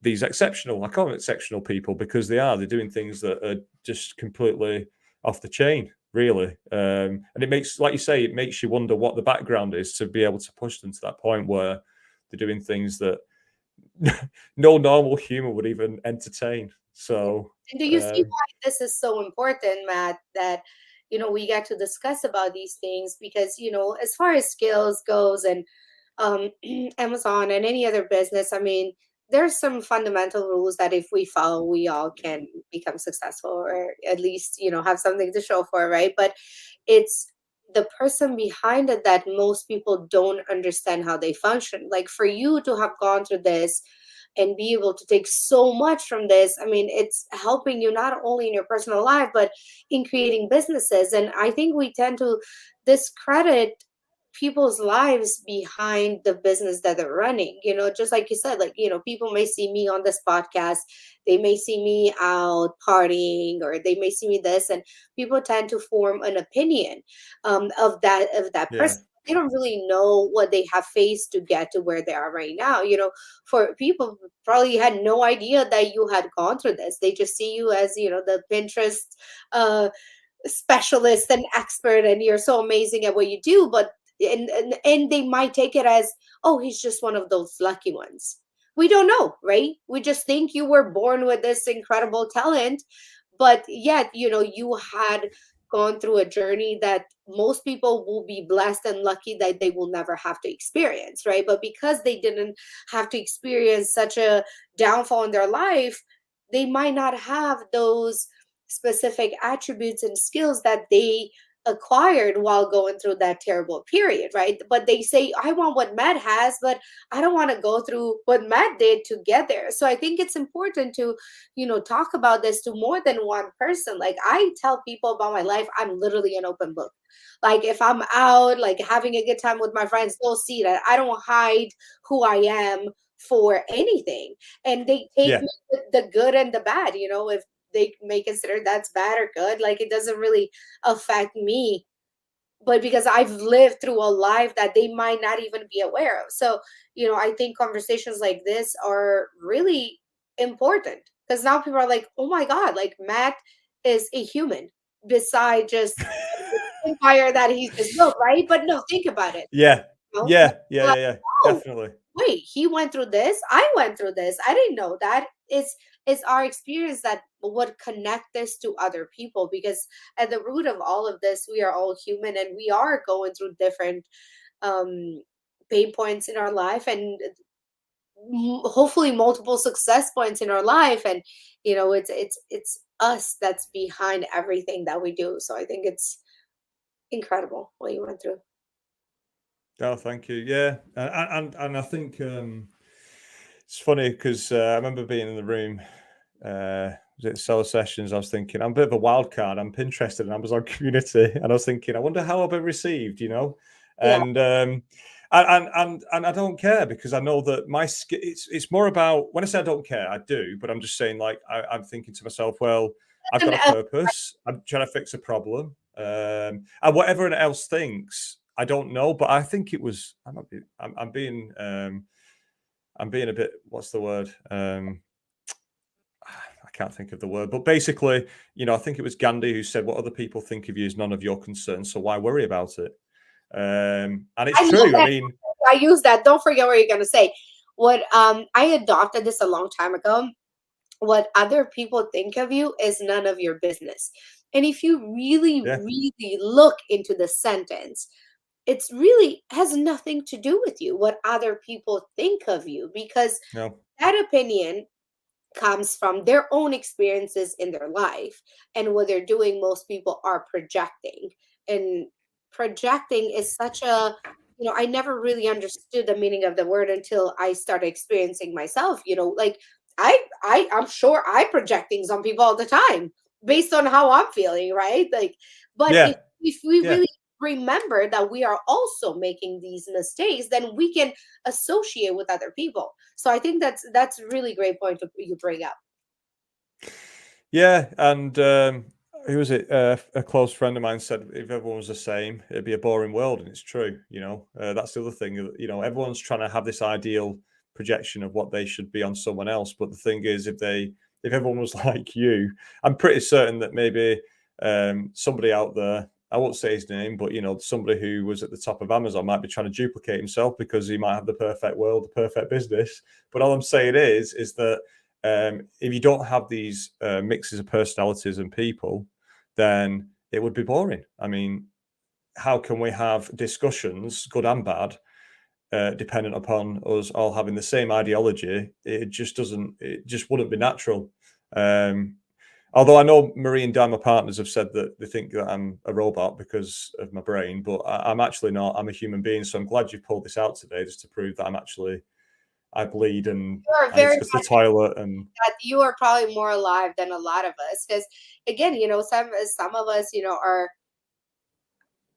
these exceptional, I call them exceptional people because they're doing things that are just completely off the chain, really. And it makes, like you say, it makes you wonder what the background is to be able to push them to that point where they're doing things that no normal human would even entertain. So, And do you see why this is so important, Matt, that, you know, we get to discuss about these things? Because, you know, as far as skills goes and um, Amazon and any other business, I mean, there's some fundamental rules that if we follow, we all can become successful or at least, you know, have something to show for, right? But it's the person behind it that most people don't understand how they function. Like for you to have gone through this and be able to take so much from this, I mean, it's helping you not only in your personal life, but in creating businesses. And I think we tend to discredit people's lives behind the business that they're running, you know, just like you said, like, you know, people may see me on this podcast, they may see me out partying, or they may see me this, and people tend to form an opinion of that yeah, person. They don't really know what they have faced to get to where they are right now. You know, for people who probably had no idea that you had gone through this, they just see you as, you know, the Pinterest uh specialist and expert, and you're so amazing at what you do. But and they might take it as, oh, he's just one of those lucky ones. We don't know, right? We just think you were born with this incredible talent, but yet, you know, you had gone through a journey that most people will be blessed and lucky that they will never have to experience, right? But because they didn't have to experience such a downfall in their life, they might not have those specific attributes and skills that they acquired while going through that terrible period, right? But they say, I want what Matt has, but I don't want to go through what Matt did to get there. So I think it's important to, you know, talk about this to more than one person. Like I tell people about my life, I'm literally an open book. Like if I'm out, like having a good time with my friends, they'll see that I don't hide who I am for anything. And they take yeah, me with the good and the bad, you know, if they may consider that's bad or good, like it doesn't really affect me but because I've lived through a life that they might not even be aware of. So, I think conversations like this are really important, because now people are like, oh my God, like Matt is a human beside just empire that he's just built, right? But no, think about it. Yeah. Like, Yeah. Yeah. Yeah. Yeah. oh, Definitely. wait, he went through this. I went through this. I didn't know that. It's our experience that would connect this to other people, because at the root of all of this, we are all human, and we are going through different um pain points in our life, and hopefully multiple success points in our life. And it's us that's behind everything that we do. So I think it's incredible what you went through. Oh, thank you. Yeah, and I think it's funny because I remember being in the room. Was it solo sessions? I was thinking I'm a bit of a wild card. I'm Pinterested and Amazon community, and I was thinking I wonder how I've been received, Yeah. and and I don't care, because I know that it's more about, when I say I don't care, I do, but I'm just saying, like, I'm thinking to myself, well, I've got a And purpose. I'm trying to fix a problem, and whatever anyone else thinks, I don't know, but I think it was. I'm being a bit. What's the word? I can't think of the word, but basically, I think it was Gandhi who said, "What other people think of you is none of your concern, so why worry about it?" And it's I love true. I that. mean, I use that. Don't forget what you're gonna say. What I adopted this a long time ago. What other people think of you is none of your business. And if you really, yeah, really look into the sentence, it's really has nothing to do with you, what other people think of you, because no, that opinion comes from their own experiences in their life. And what they're doing, most people are projecting. And projecting is such a, I never really understood the meaning of the word until I started experiencing myself, like I'm sure I project things on people all the time based on how I'm feeling, right? Like, but if yeah, if we yeah. really remember that we are also making these mistakes, then we can associate with other people. So I think that's a really great point you bring up. Yeah, and who was it? A close friend of mine said, "If everyone was the same, it'd be a boring world," and it's true. That's the other thing. Everyone's trying to have this ideal projection of what they should be on someone else. But the thing is, if everyone was like you, I'm pretty certain that maybe somebody out there, I won't say his name, but somebody who was at the top of Amazon might be trying to duplicate himself because he might have the perfect world, the perfect business. But all I'm saying is that if you don't have these mixes of personalities and people, then it would be boring. I mean, how can we have discussions, good and bad, dependent upon us all having the same ideology? It just doesn't. It just wouldn't be natural. Um, Although I know Marie and Dan, my partners, have said that they think that I'm a robot because of my brain, but I'm actually not. I'm a human being. So I'm glad you pulled this out today, just to prove that I bleed and You are I need very to go to the toilet. And that you are probably more alive than a lot of us, because again, some of us, are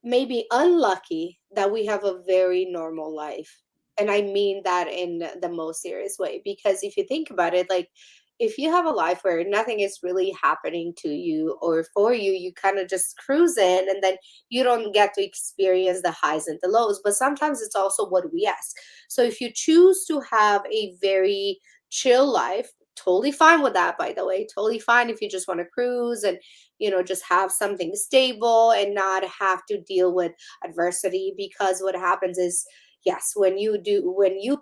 maybe unlucky that we have a very normal life. And I mean that in the most serious way, because if you think about it, like, if you have a life where nothing is really happening to you or for you, you kind of just cruise in, and then you don't get to experience the highs and the lows. But sometimes it's also what we ask. So if you choose to have a very chill life, totally fine with that, by the way, totally fine if you just want to cruise and just have something stable and not have to deal with adversity. Because what happens is, yes, when you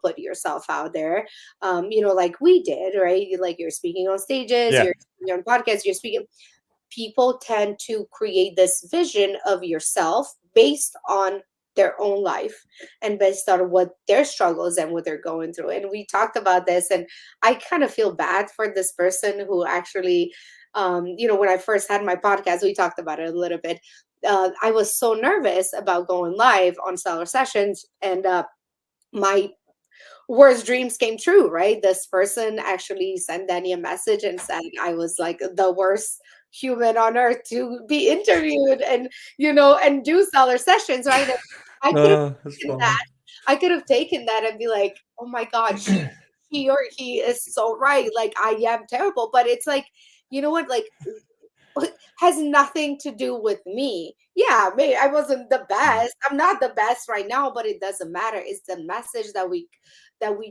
put yourself out there, like we did, right? Like, you're speaking on stages, yeah, you're speaking on podcasts, you're speaking, people tend to create this vision of yourself based on their own life and based on what their struggles and what they're going through. And we talked about this, and I kind of feel bad for this person who actually, when I first had my podcast, we talked about it a little bit. I was so nervous about going live on seller sessions, and my worst dreams came true, right? This person actually sent Danny a message and said I was like the worst human on earth to be interviewed, and do seller sessions, right? And I could have oh, that's taken funny. that. I could have taken that and be like, oh my God, she or he is so right. Like, I am terrible. But it's like, you know what? Like, has nothing to do with me. Yeah, maybe I wasn't the best. I'm not the best right now, but it doesn't matter. It's the message that we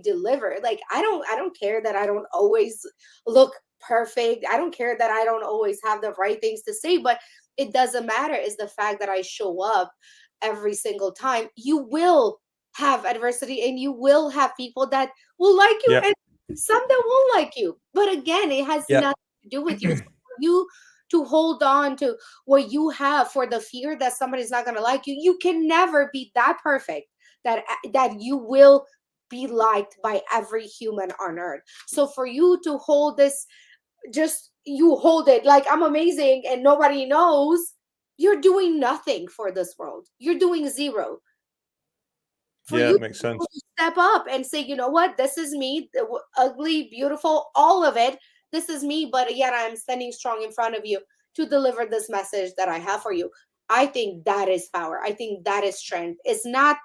deliver. Like I don't care that I don't always look perfect. I don't care that I don't always have the right things to say, but it doesn't matter. Is the fact that I show up every single time. You will have adversity and you will have people that will like you Yeah. and some that won't like you. But again, it has Yeah. nothing to do with you. So for you to hold on to what you have for the fear that somebody's not going to like you, you can never be that perfect that you will be liked by every human on earth. So for you to hold this, just you hold it like I'm amazing and nobody knows, you're doing nothing for this world. You're doing zero. For Yeah, you it makes to sense. step up and say, you know what, this is me, ugly, beautiful, all of it. This is me, but yet I'm standing strong in front of you to deliver this message that I have for you. I think that is power. I think that is strength. It's not,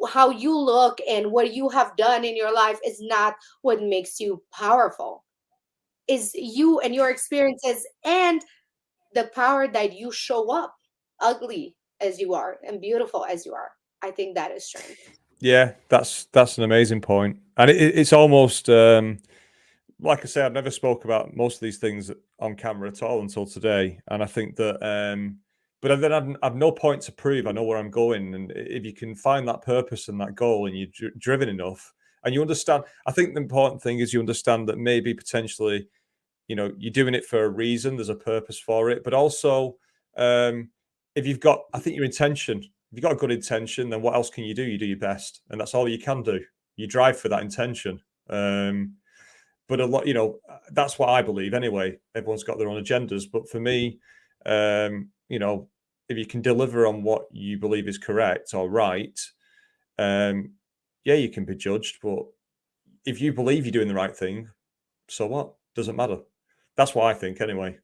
how you look and what you have done in your life is not what makes you powerful. Is you and your experiences and the power that you show up ugly as you are and beautiful as you are. I think that is strength. Yeah, that's an amazing point, and it's almost like I say, I've never spoke about most of these things on camera at all until today, and I think that. But then I've no point to prove. I know where I'm going, and if you can find that purpose and that goal, and you're driven enough, and you understand, I think the important thing is you understand that maybe potentially, you're doing it for a reason. There's a purpose for it, but also, if you've got, I think your intention. If you've got a good intention, then what else can you do? You do your best, and that's all you can do. You drive for that intention. But a lot, that's what I believe anyway. Everyone's got their own agendas, but for me, if you can deliver on what you believe is correct or right, yeah, you can be judged. But if you believe you're doing the right thing, so what? Doesn't matter. That's what I think anyway.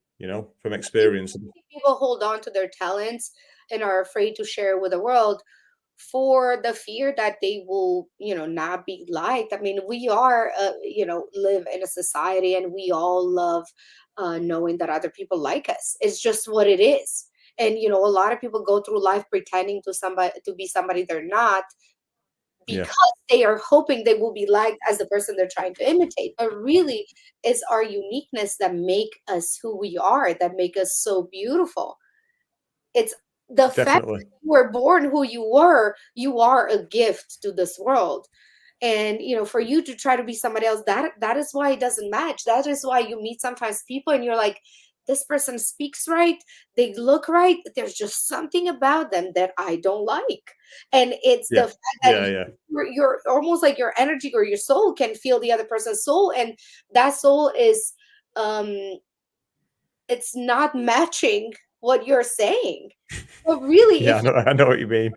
From experience. People hold on to their talents and are afraid to share with the world for the fear that they will, not be liked. I mean, we are, live in a society and we all love knowing that other people like us. It's just what it is. And, a lot of people go through life pretending to be somebody they're not Yeah, because they are hoping they will be liked as the person they're trying to imitate. But really, it's our uniqueness that make us who we are, that make us so beautiful. It's the fact definitely. that you were born who you are a gift to this world. And for you to try to be somebody else, that is why it doesn't match. That is why you meet sometimes people and you're like, this person speaks right, they look right, there's just something about them that I don't like. And it's the Yeah, fact that yeah, yeah. you're almost like your energy or your soul can feel the other person's soul, and that soul is um it's not matching what you're saying. But really, Yeah, if I know what you mean.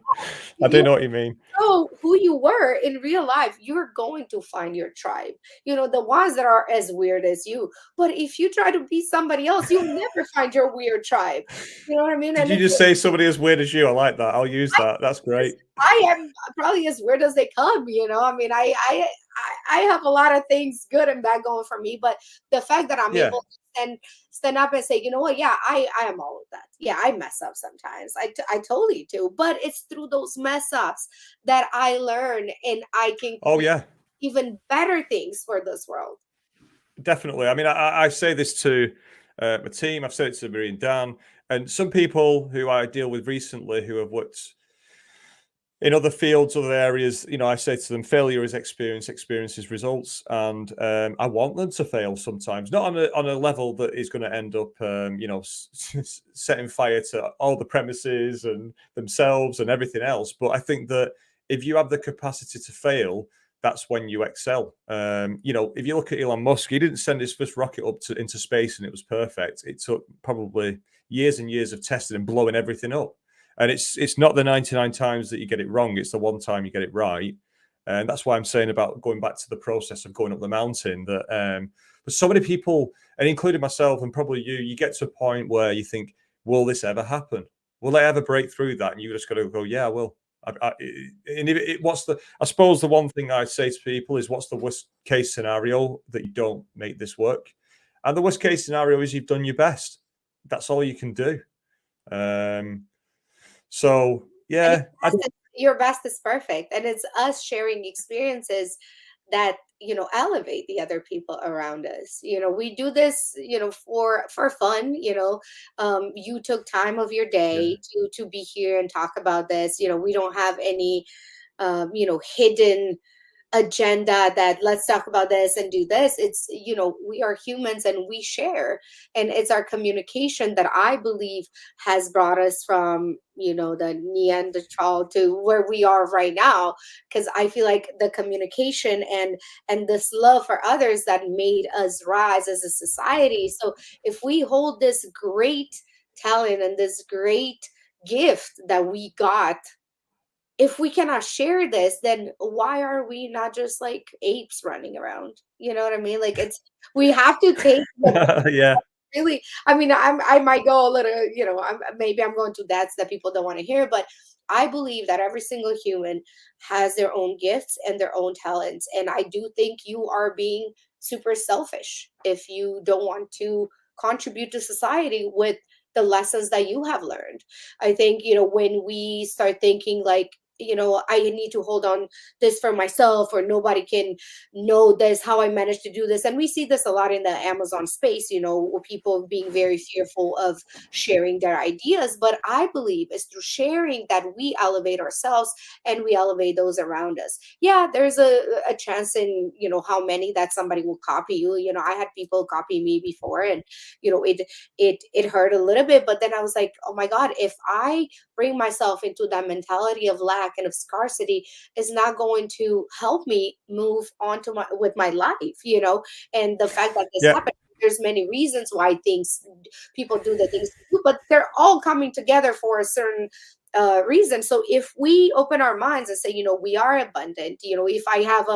I do you know what you mean. know who you were in real life, you're going to find your tribe. The ones that are as weird as you. But if you try to be somebody else, you'll never find your weird tribe. You know what I mean? Did And you it's just say somebody as weird as you? I like that. I'll use that. That's great. I am probably as weird as they come. I mean, I have a lot of things good and bad going for me, but the fact that I'm Yeah. able to stand up and say, you know what, yeah, I am all of that. Yeah, I mess up sometimes. I totally do, but it's through those mess ups that I learn and I can Oh create yeah. even better things for this world. Definitely. I mean, I say this to my team. I've said it to Marie and Dan, and some people who I deal with recently who have worked in other fields, other areas. I say to them, failure is experience, experience is results, and I want them to fail sometimes, not on a level that is going to end up, setting fire to all the premises and themselves and everything else. But I think that if you have the capacity to fail, that's when you excel. If you look at Elon Musk, he didn't send his first rocket up into space and it was perfect. It took probably years and years of testing and blowing everything up. And it's not the 99 times that you get it wrong; it's the one time you get it right. And that's why I'm saying about going back to the process of going up the mountain. But so many people, and including myself, and probably you get to a point where you think, "Will this ever happen? Will they ever break through that?" And you just got to go, "Yeah, I will." And I suppose the one thing I say to people is, what's the worst case scenario that you don't make this work? And the worst case scenario is you've done your best. That's all you can do. So yeah, your best is perfect, and it's us sharing experiences that elevate the other people around us. We do this for fun. You took time of your day to be here and talk about this. We don't have any hidden agenda that let's talk about this and do this. It's we are humans and we share, and it's our communication that I believe has brought us from the Neanderthal to where we are right now, because I feel like the communication and this love for others that made us rise as a society. So if we hold this great talent and this great gift that we got, if we cannot share this, then why are we not just like apes running around? You know what I mean? Like we have to take yeah. Really, I mean, I might go a little, maybe I'm going to that's that people don't want to hear, but I believe that every single human has their own gifts and their own talents. And I do think you are being super selfish if you don't want to contribute to society with the lessons that you have learned. I think, when we start thinking like, I need to hold on this for myself, or nobody can know this, how I managed to do this. And we see this a lot in the Amazon space, with people being very fearful of sharing their ideas. But I believe it's through sharing that we elevate ourselves and we elevate those around us. Yeah, there's a chance in, how many that somebody will copy you. I had people copy me before, and, it hurt a little bit. But then I was like, oh my God, if I bring myself into that mentality of lack and of scarcity, is not going to help me move on to with my life, and the fact that this happened, there's many reasons why people do the things they do, but they're all coming together for a certain reason. So if we open our minds and say, we are abundant, if I have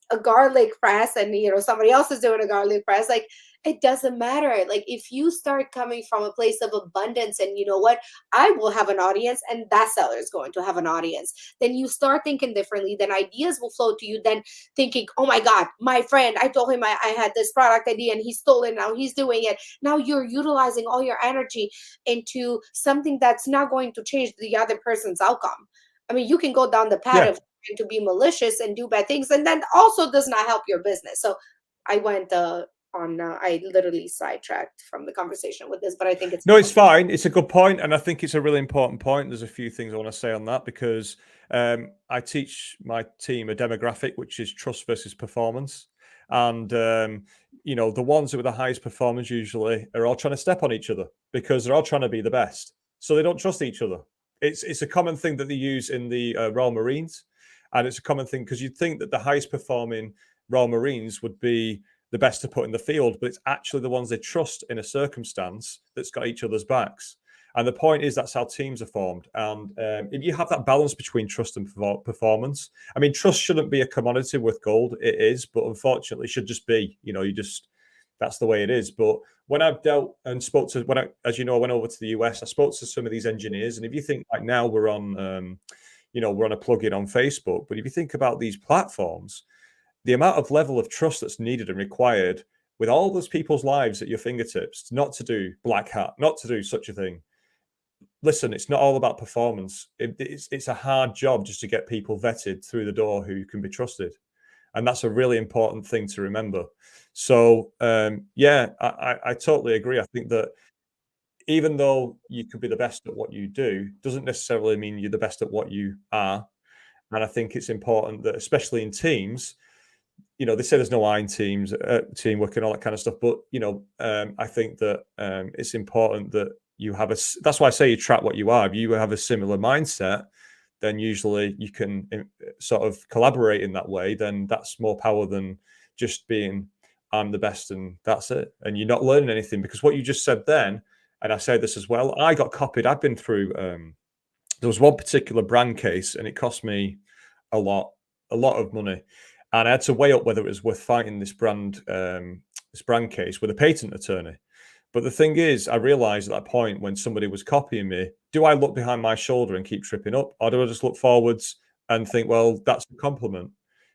a garlic press and somebody else is doing a garlic press, like it doesn't matter. Like if you start coming from a place of abundance, and what, I will have an audience and that seller is going to have an audience, then you start thinking differently, then ideas will flow to you, then thinking, oh my God, my friend, I told him I had this product idea and he stole it, now he's doing it. Now you're utilizing all your energy into something that's not going to change the other person's outcome. I mean, you can go down the path of trying to be malicious and do bad things, and then also does not help your business. So I went I literally sidetracked from the conversation with this, but I think it's fine. It's a good point, and I think it's a really important point. There's a few things I want to say on that, because I teach my team a demographic, which is trust versus performance. And the ones who are the highest performers usually are all trying to step on each other because they're all trying to be the best, so they don't trust each other. It's a common thing that they use in the Royal Marines, and it's a common thing because you'd think that the highest performing Royal Marines would be the best to put in the field, but it's actually the ones they trust in a circumstance that's got each other's backs. And the point is, that's how teams are formed. And if you have that balance between trust and performance, I mean, trust shouldn't be a commodity worth gold. It is, but unfortunately, it should just be. That's the way it is. But when I've dealt and spoke to, as you know, I went over to the US, I spoke to some of these engineers, and if you think like now we're on, we're on a plugin on Facebook, but if you think about these platforms, the amount of level of trust that's needed and required with all those people's lives at your fingertips, not to do black hat, not to do such a thing. Listen, it's not all about performance. It's a hard job just to get people vetted through the door who can be trusted. And that's a really important thing to remember. So, I totally agree. I think that even though you could be the best at what you do, doesn't necessarily mean you're the best at what you are. And I think it's important that, especially in teams, they say there's no I in teams, teamwork and all that kind of stuff. But, I think that it's important that you have that's why I say you track what you are. If you have a similar mindset, then usually you can sort of collaborate in that way. Then that's more power than just being, I'm the best and that's it. And you're not learning anything, because what you just said then, and I say this as well, I got copied. I've been through, there was one particular brand case and it cost me a lot of money. And I had to weigh up whether it was worth fighting this brand case with a patent attorney. But the thing is, I realized at that point, when somebody was copying me, do I look behind my shoulder and keep tripping up? Or do I just look forwards and think, well, that's a compliment?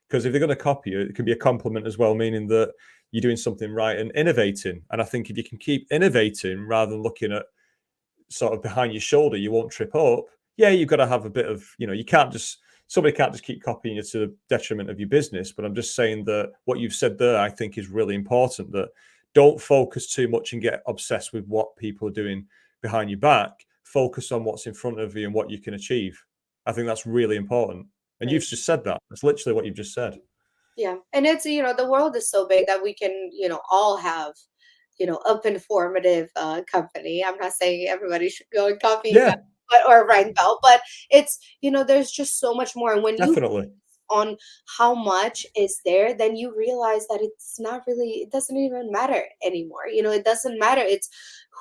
Because if they're going to copy you, it can be a compliment as well, meaning that you're doing something right and innovating. And I think if you can keep innovating rather than looking at sort of behind your shoulder, you won't trip up. Yeah, you've got to have a bit of, you can't just, somebody can't just keep copying you to the detriment of your business. But I'm just saying that what you've said there, I think, is really important, that don't focus too much and get obsessed with what people are doing behind your back. Focus on what's in front of you and what you can achieve. I think that's really important. And you've just said that. That's literally what you've just said. Yeah. And it's, the world is so big that we can, all have, up informative company. I'm not saying everybody should go and copy Yeah, or Reinfeld, but it's, there's just so much more. And when you definitely. on how much is there, then you realize that it's not really, it doesn't even matter anymore. It doesn't matter. It's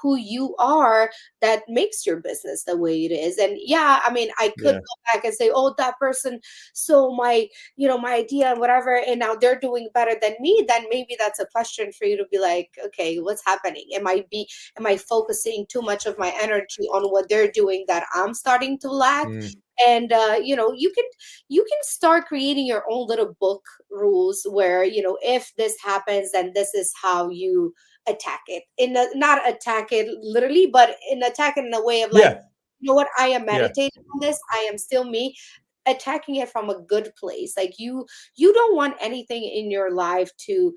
who you are that makes your business the way it is. And yeah, I mean, I could go back and say, oh, that person stole my, my idea and whatever, and now they're doing better than me. Then maybe that's a question for you to be like, okay, what's happening? Am I focusing too much of my energy on what they're doing that I'm starting to lack? And you can start creating your own little book rules where, if this happens, then this is how you attack it. Not attack it literally, but attack it in a way of like, what, I am meditating on this, I am still me, attacking it from a good place. Like you don't want anything in your life to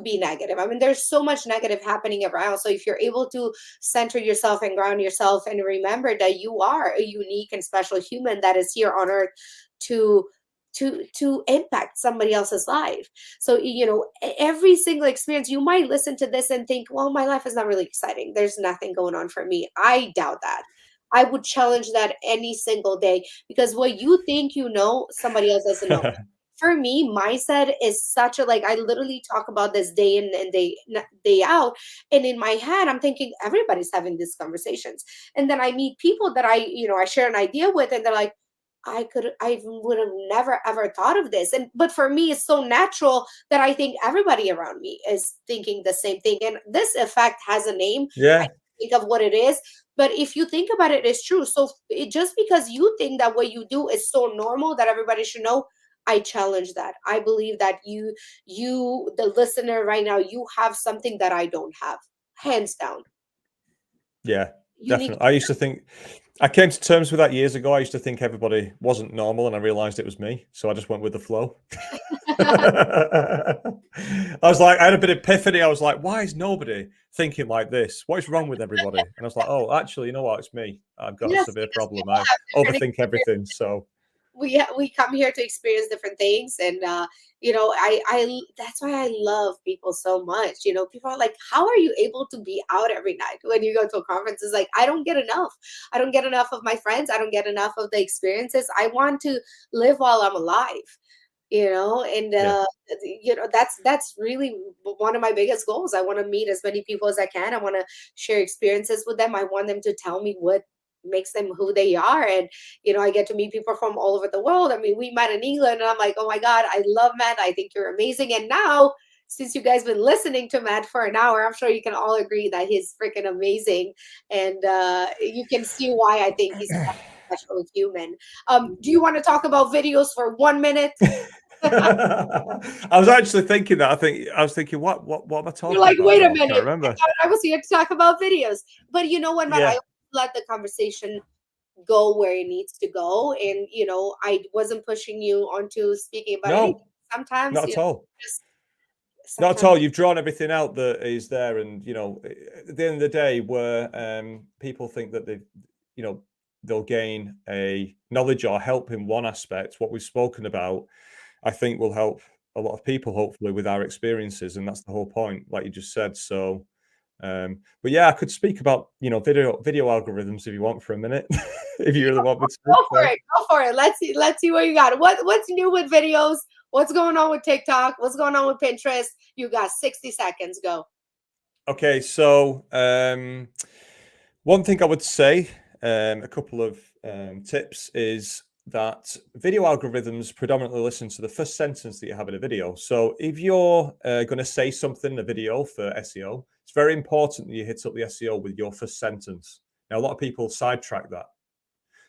be negative. I mean, there's so much negative happening around. So if you're able to center yourself and ground yourself and remember that you are a unique and special human that is here on earth to impact somebody else's life. So, every single experience, you might listen to this and think, well, my life is not really exciting. There's nothing going on for me. I doubt that. I would challenge that any single day, because what you think, somebody else doesn't know. For me, mindset is such a, I literally talk about this day in and day out. And in my head, I'm thinking everybody's having these conversations. And then I meet people that I share an idea with, and they're like, I would have never ever thought of this. But for me, it's so natural that I think everybody around me is thinking the same thing. And this effect has a name. I think of what it is. But if you think about it, it's true. So just because you think that what you do is so normal that everybody should know, I challenge that. I believe that you, the listener right now, you have something that I don't have, hands down. Yeah, definitely. I used to think, I came to terms with that years ago. I used to think everybody wasn't normal, and I realized it was me. So I just went with the flow. I was like, I had a bit of epiphany. I was like, why is nobody thinking like this? What is wrong with everybody? And I was like, oh, actually, you know what? It's me. I've got a severe problem. I overthink everything. So we come here to experience different things. And I that's why I love people so much. People are like, how are you able to be out every night when you go to a conference? It's like, I don't get enough. I don't get enough of my friends. I don't get enough of the experiences. I want to live while I'm alive. And that's really one of my biggest goals. I want to meet as many people as I can. I want to share experiences with them. I want them to tell me what makes them who they are. And I get to meet people from all over the world. I mean, we met in England, and I'm like, oh my God, I love Matt. I think you're amazing. And now, since you guys been listening to Matt for an hour, I'm sure you can all agree that he's freaking amazing. And you can see why I think he's a special human. Do you want to talk about videos for 1 minute? I was actually thinking that. I was thinking, what am I talking You're like, about? wait a I minute. can't remember. I was here to talk about videos. But you know what, Matt? I let the conversation go where it needs to go. And, I wasn't pushing you onto speaking about anything. Sometimes, not at all. Sometimes. Not at all. You've drawn everything out that is there. And, at the end of the day, where people think that they'll gain a knowledge or help in one aspect, what we've spoken about, I think will help a lot of people, hopefully, with our experiences. And that's the whole point, like you just said. So, but yeah, I could speak about, video algorithms if you want for a minute, if you really want me to. Go for it. Let's see what you got. What's new with videos? What's going on with TikTok? What's going on with Pinterest? You got 60 seconds. Go. Okay, so one thing I would say, a couple of tips, is that video algorithms predominantly listen to the first sentence that you have in a video. So if you're going to say something in a video for SEO, it's very important that you hit up the SEO with your first sentence. Now, a lot of people sidetrack that.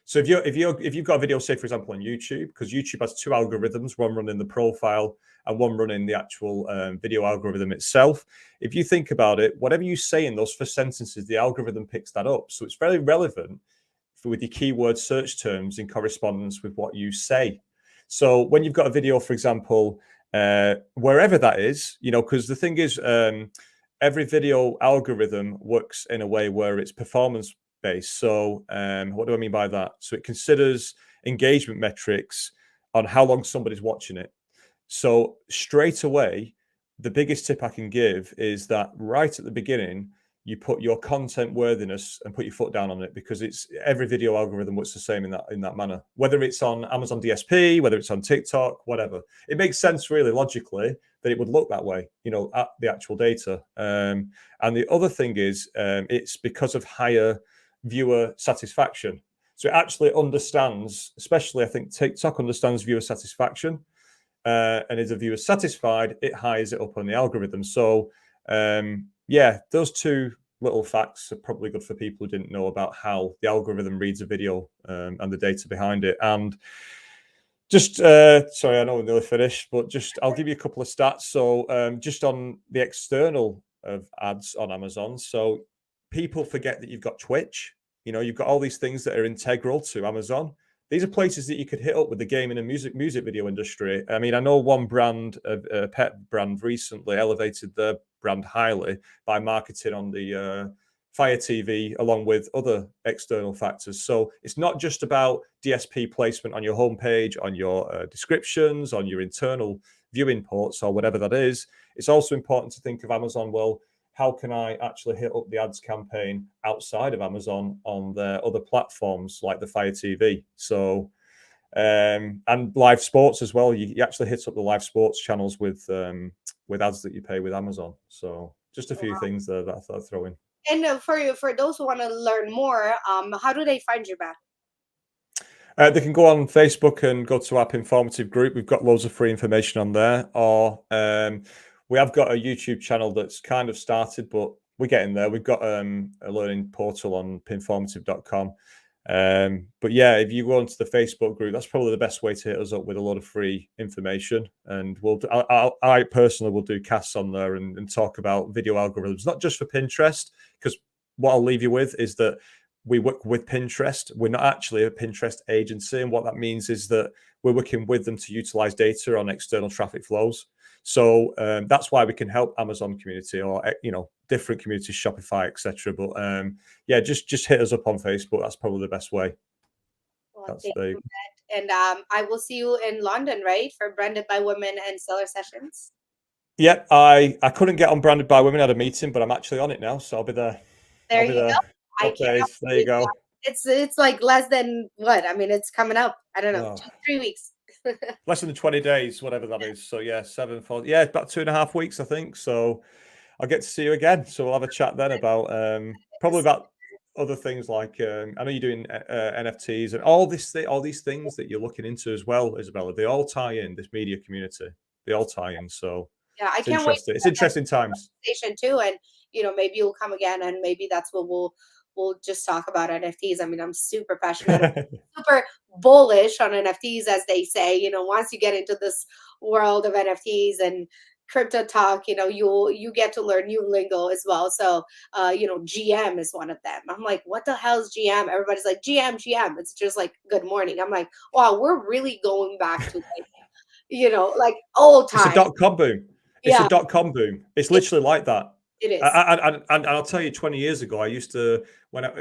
So if you've got a video, say for example on YouTube, because YouTube has two algorithms, one running the profile and one running the actual video algorithm itself. If you think about it, whatever you say in those first sentences, the algorithm picks that up. So it's very relevant with your keyword search terms in correspondence with what you say. So when you've got a video, for example, wherever that is, because the thing is, every video algorithm works in a way where it's performance based. So what do I mean by that? So it considers engagement metrics on how long somebody's watching it. So straight away, the biggest tip I can give is that right at the beginning, you put your content worthiness and put your foot down on it, because it's every video algorithm works the same in that manner. Whether it's on Amazon DSP, whether it's on TikTok, whatever, it makes sense really logically that it would look that way, at the actual data. And the other thing is, it's because of higher viewer satisfaction. So it actually understands, especially I think TikTok understands viewer satisfaction. And is a viewer satisfied, it hires it up on the algorithm. So yeah, those two little facts are probably good for people who didn't know about how the algorithm reads a video and the data behind it. And just sorry, I know we're nearly finished, but just I'll give you a couple of stats. So just on the external of ads on Amazon, so people forget that you've got Twitch. You've got all these things that are integral to Amazon. These are places that you could hit up with the gaming and music video industry. I mean, I know one brand, a pet brand, recently elevated their brand highly by marketing on the Fire TV along with other external factors. So it's not just about DSP placement on your homepage, on your descriptions, on your internal viewing ports or whatever that is. It's also important to think of Amazon, well, how can I actually hit up the ads campaign outside of Amazon on their other platforms like the Fire TV? So, and live sports as well. You actually hit up the live sports channels with ads that you pay with Amazon. So just a few things there that I thought I'd throw in. And for those who want to learn more, how do they find you back? They can go on Facebook and go to our Pinformative group. We've got loads of free information on there. Or we have got a YouTube channel that's kind of started, but we're getting there. We've got a learning portal on pinformative.com. But yeah, if you go onto the Facebook group, that's probably the best way to hit us up with a lot of free information. And I personally will do casts on there and talk about video algorithms, not just for Pinterest, because what I'll leave you with is that we work with Pinterest. We're not actually a Pinterest agency. And what that means is that we're working with them to utilize data on external traffic flows. So that's why we can help Amazon community or, different communities, Shopify, etc. But yeah, just hit us up on Facebook. That's probably the best way. Well, and I will see you in London, right? For Branded by Women and Seller Sessions. Yep, I couldn't get on Branded by Women. I had a meeting, but I'm actually on it now. So I'll be there. There you go. Okay, there you go. It's like less than what? I mean, it's coming up. I don't know, 2-3 weeks. Less than 20 days, whatever that is. So yeah, 7, 4, yeah, about 2.5 weeks, I think. So I'll get to see you again. So we'll have a chat then about probably about other things like I know you're doing NFTs and all these things that you're looking into as well, Izabela. They all tie in this media community. They all tie in. So yeah, I can't wait. It's interesting times. Too, and maybe you'll come again, and maybe that's what we'll just talk about NFTs. I mean, I'm super passionate, super bullish on NFTs, as they say. Once you get into this world of NFTs and crypto talk, you get to learn new lingo as well. So, GM is one of them. I'm like, what the hell is GM? Everybody's like, GM. It's just like good morning. I'm like, wow, we're really going back to like old times. It's a .com boom. It's a .com boom. It's literally like that. It is. And I'll tell you, 20 years ago, I used to,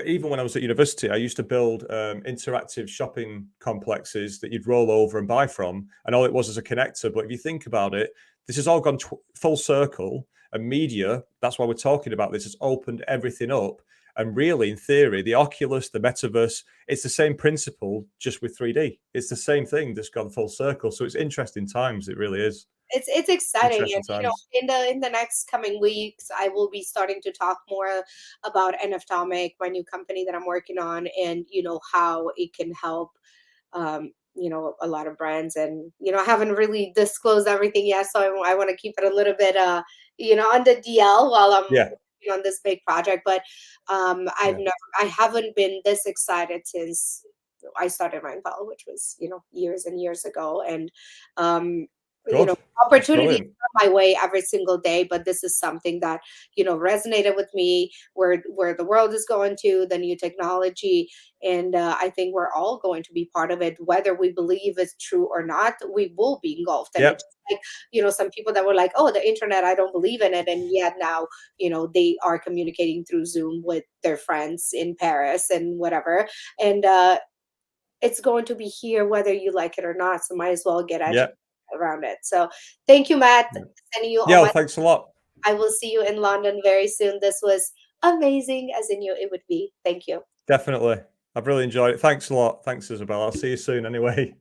even when I was at university, I used to build interactive shopping complexes that you'd roll over and buy from. And all it was a connector. But if you think about it, this has all gone full circle. And media, that's why we're talking about this, has opened everything up. And really, in theory, the Oculus, the metaverse, it's the same principle, just with 3D. It's the same thing that's gone full circle. So it's interesting times. It really is. It's exciting, and in the next coming weeks, I will be starting to talk more about NFtomic, my new company that I'm working on, and how it can help a lot of brands. And I haven't really disclosed everything yet, so I want to keep it a little bit on the DL while I'm working on this big project. But I haven't been this excited since I started Mindful, which was, years and years ago. And, Good. opportunities come my way every single day, but this is something that, resonated with me, where the world is going to, the new technology. And I think we're all going to be part of it, whether we believe it's true or not. We will be engulfed. And Yep. it's like, some people that were like, oh, the internet, I don't believe in it. And yet now, they are communicating through Zoom with their friends in Paris and whatever. And it's going to be here whether you like it or not. So might as well get educated around it. So thank you, Matt. Sending you all thanks a lot. I will see you in London very soon. This was amazing, as I knew it would be. Thank you. Definitely. I've really enjoyed it. Thanks a lot. Thanks, Izabela. I'll see you soon anyway.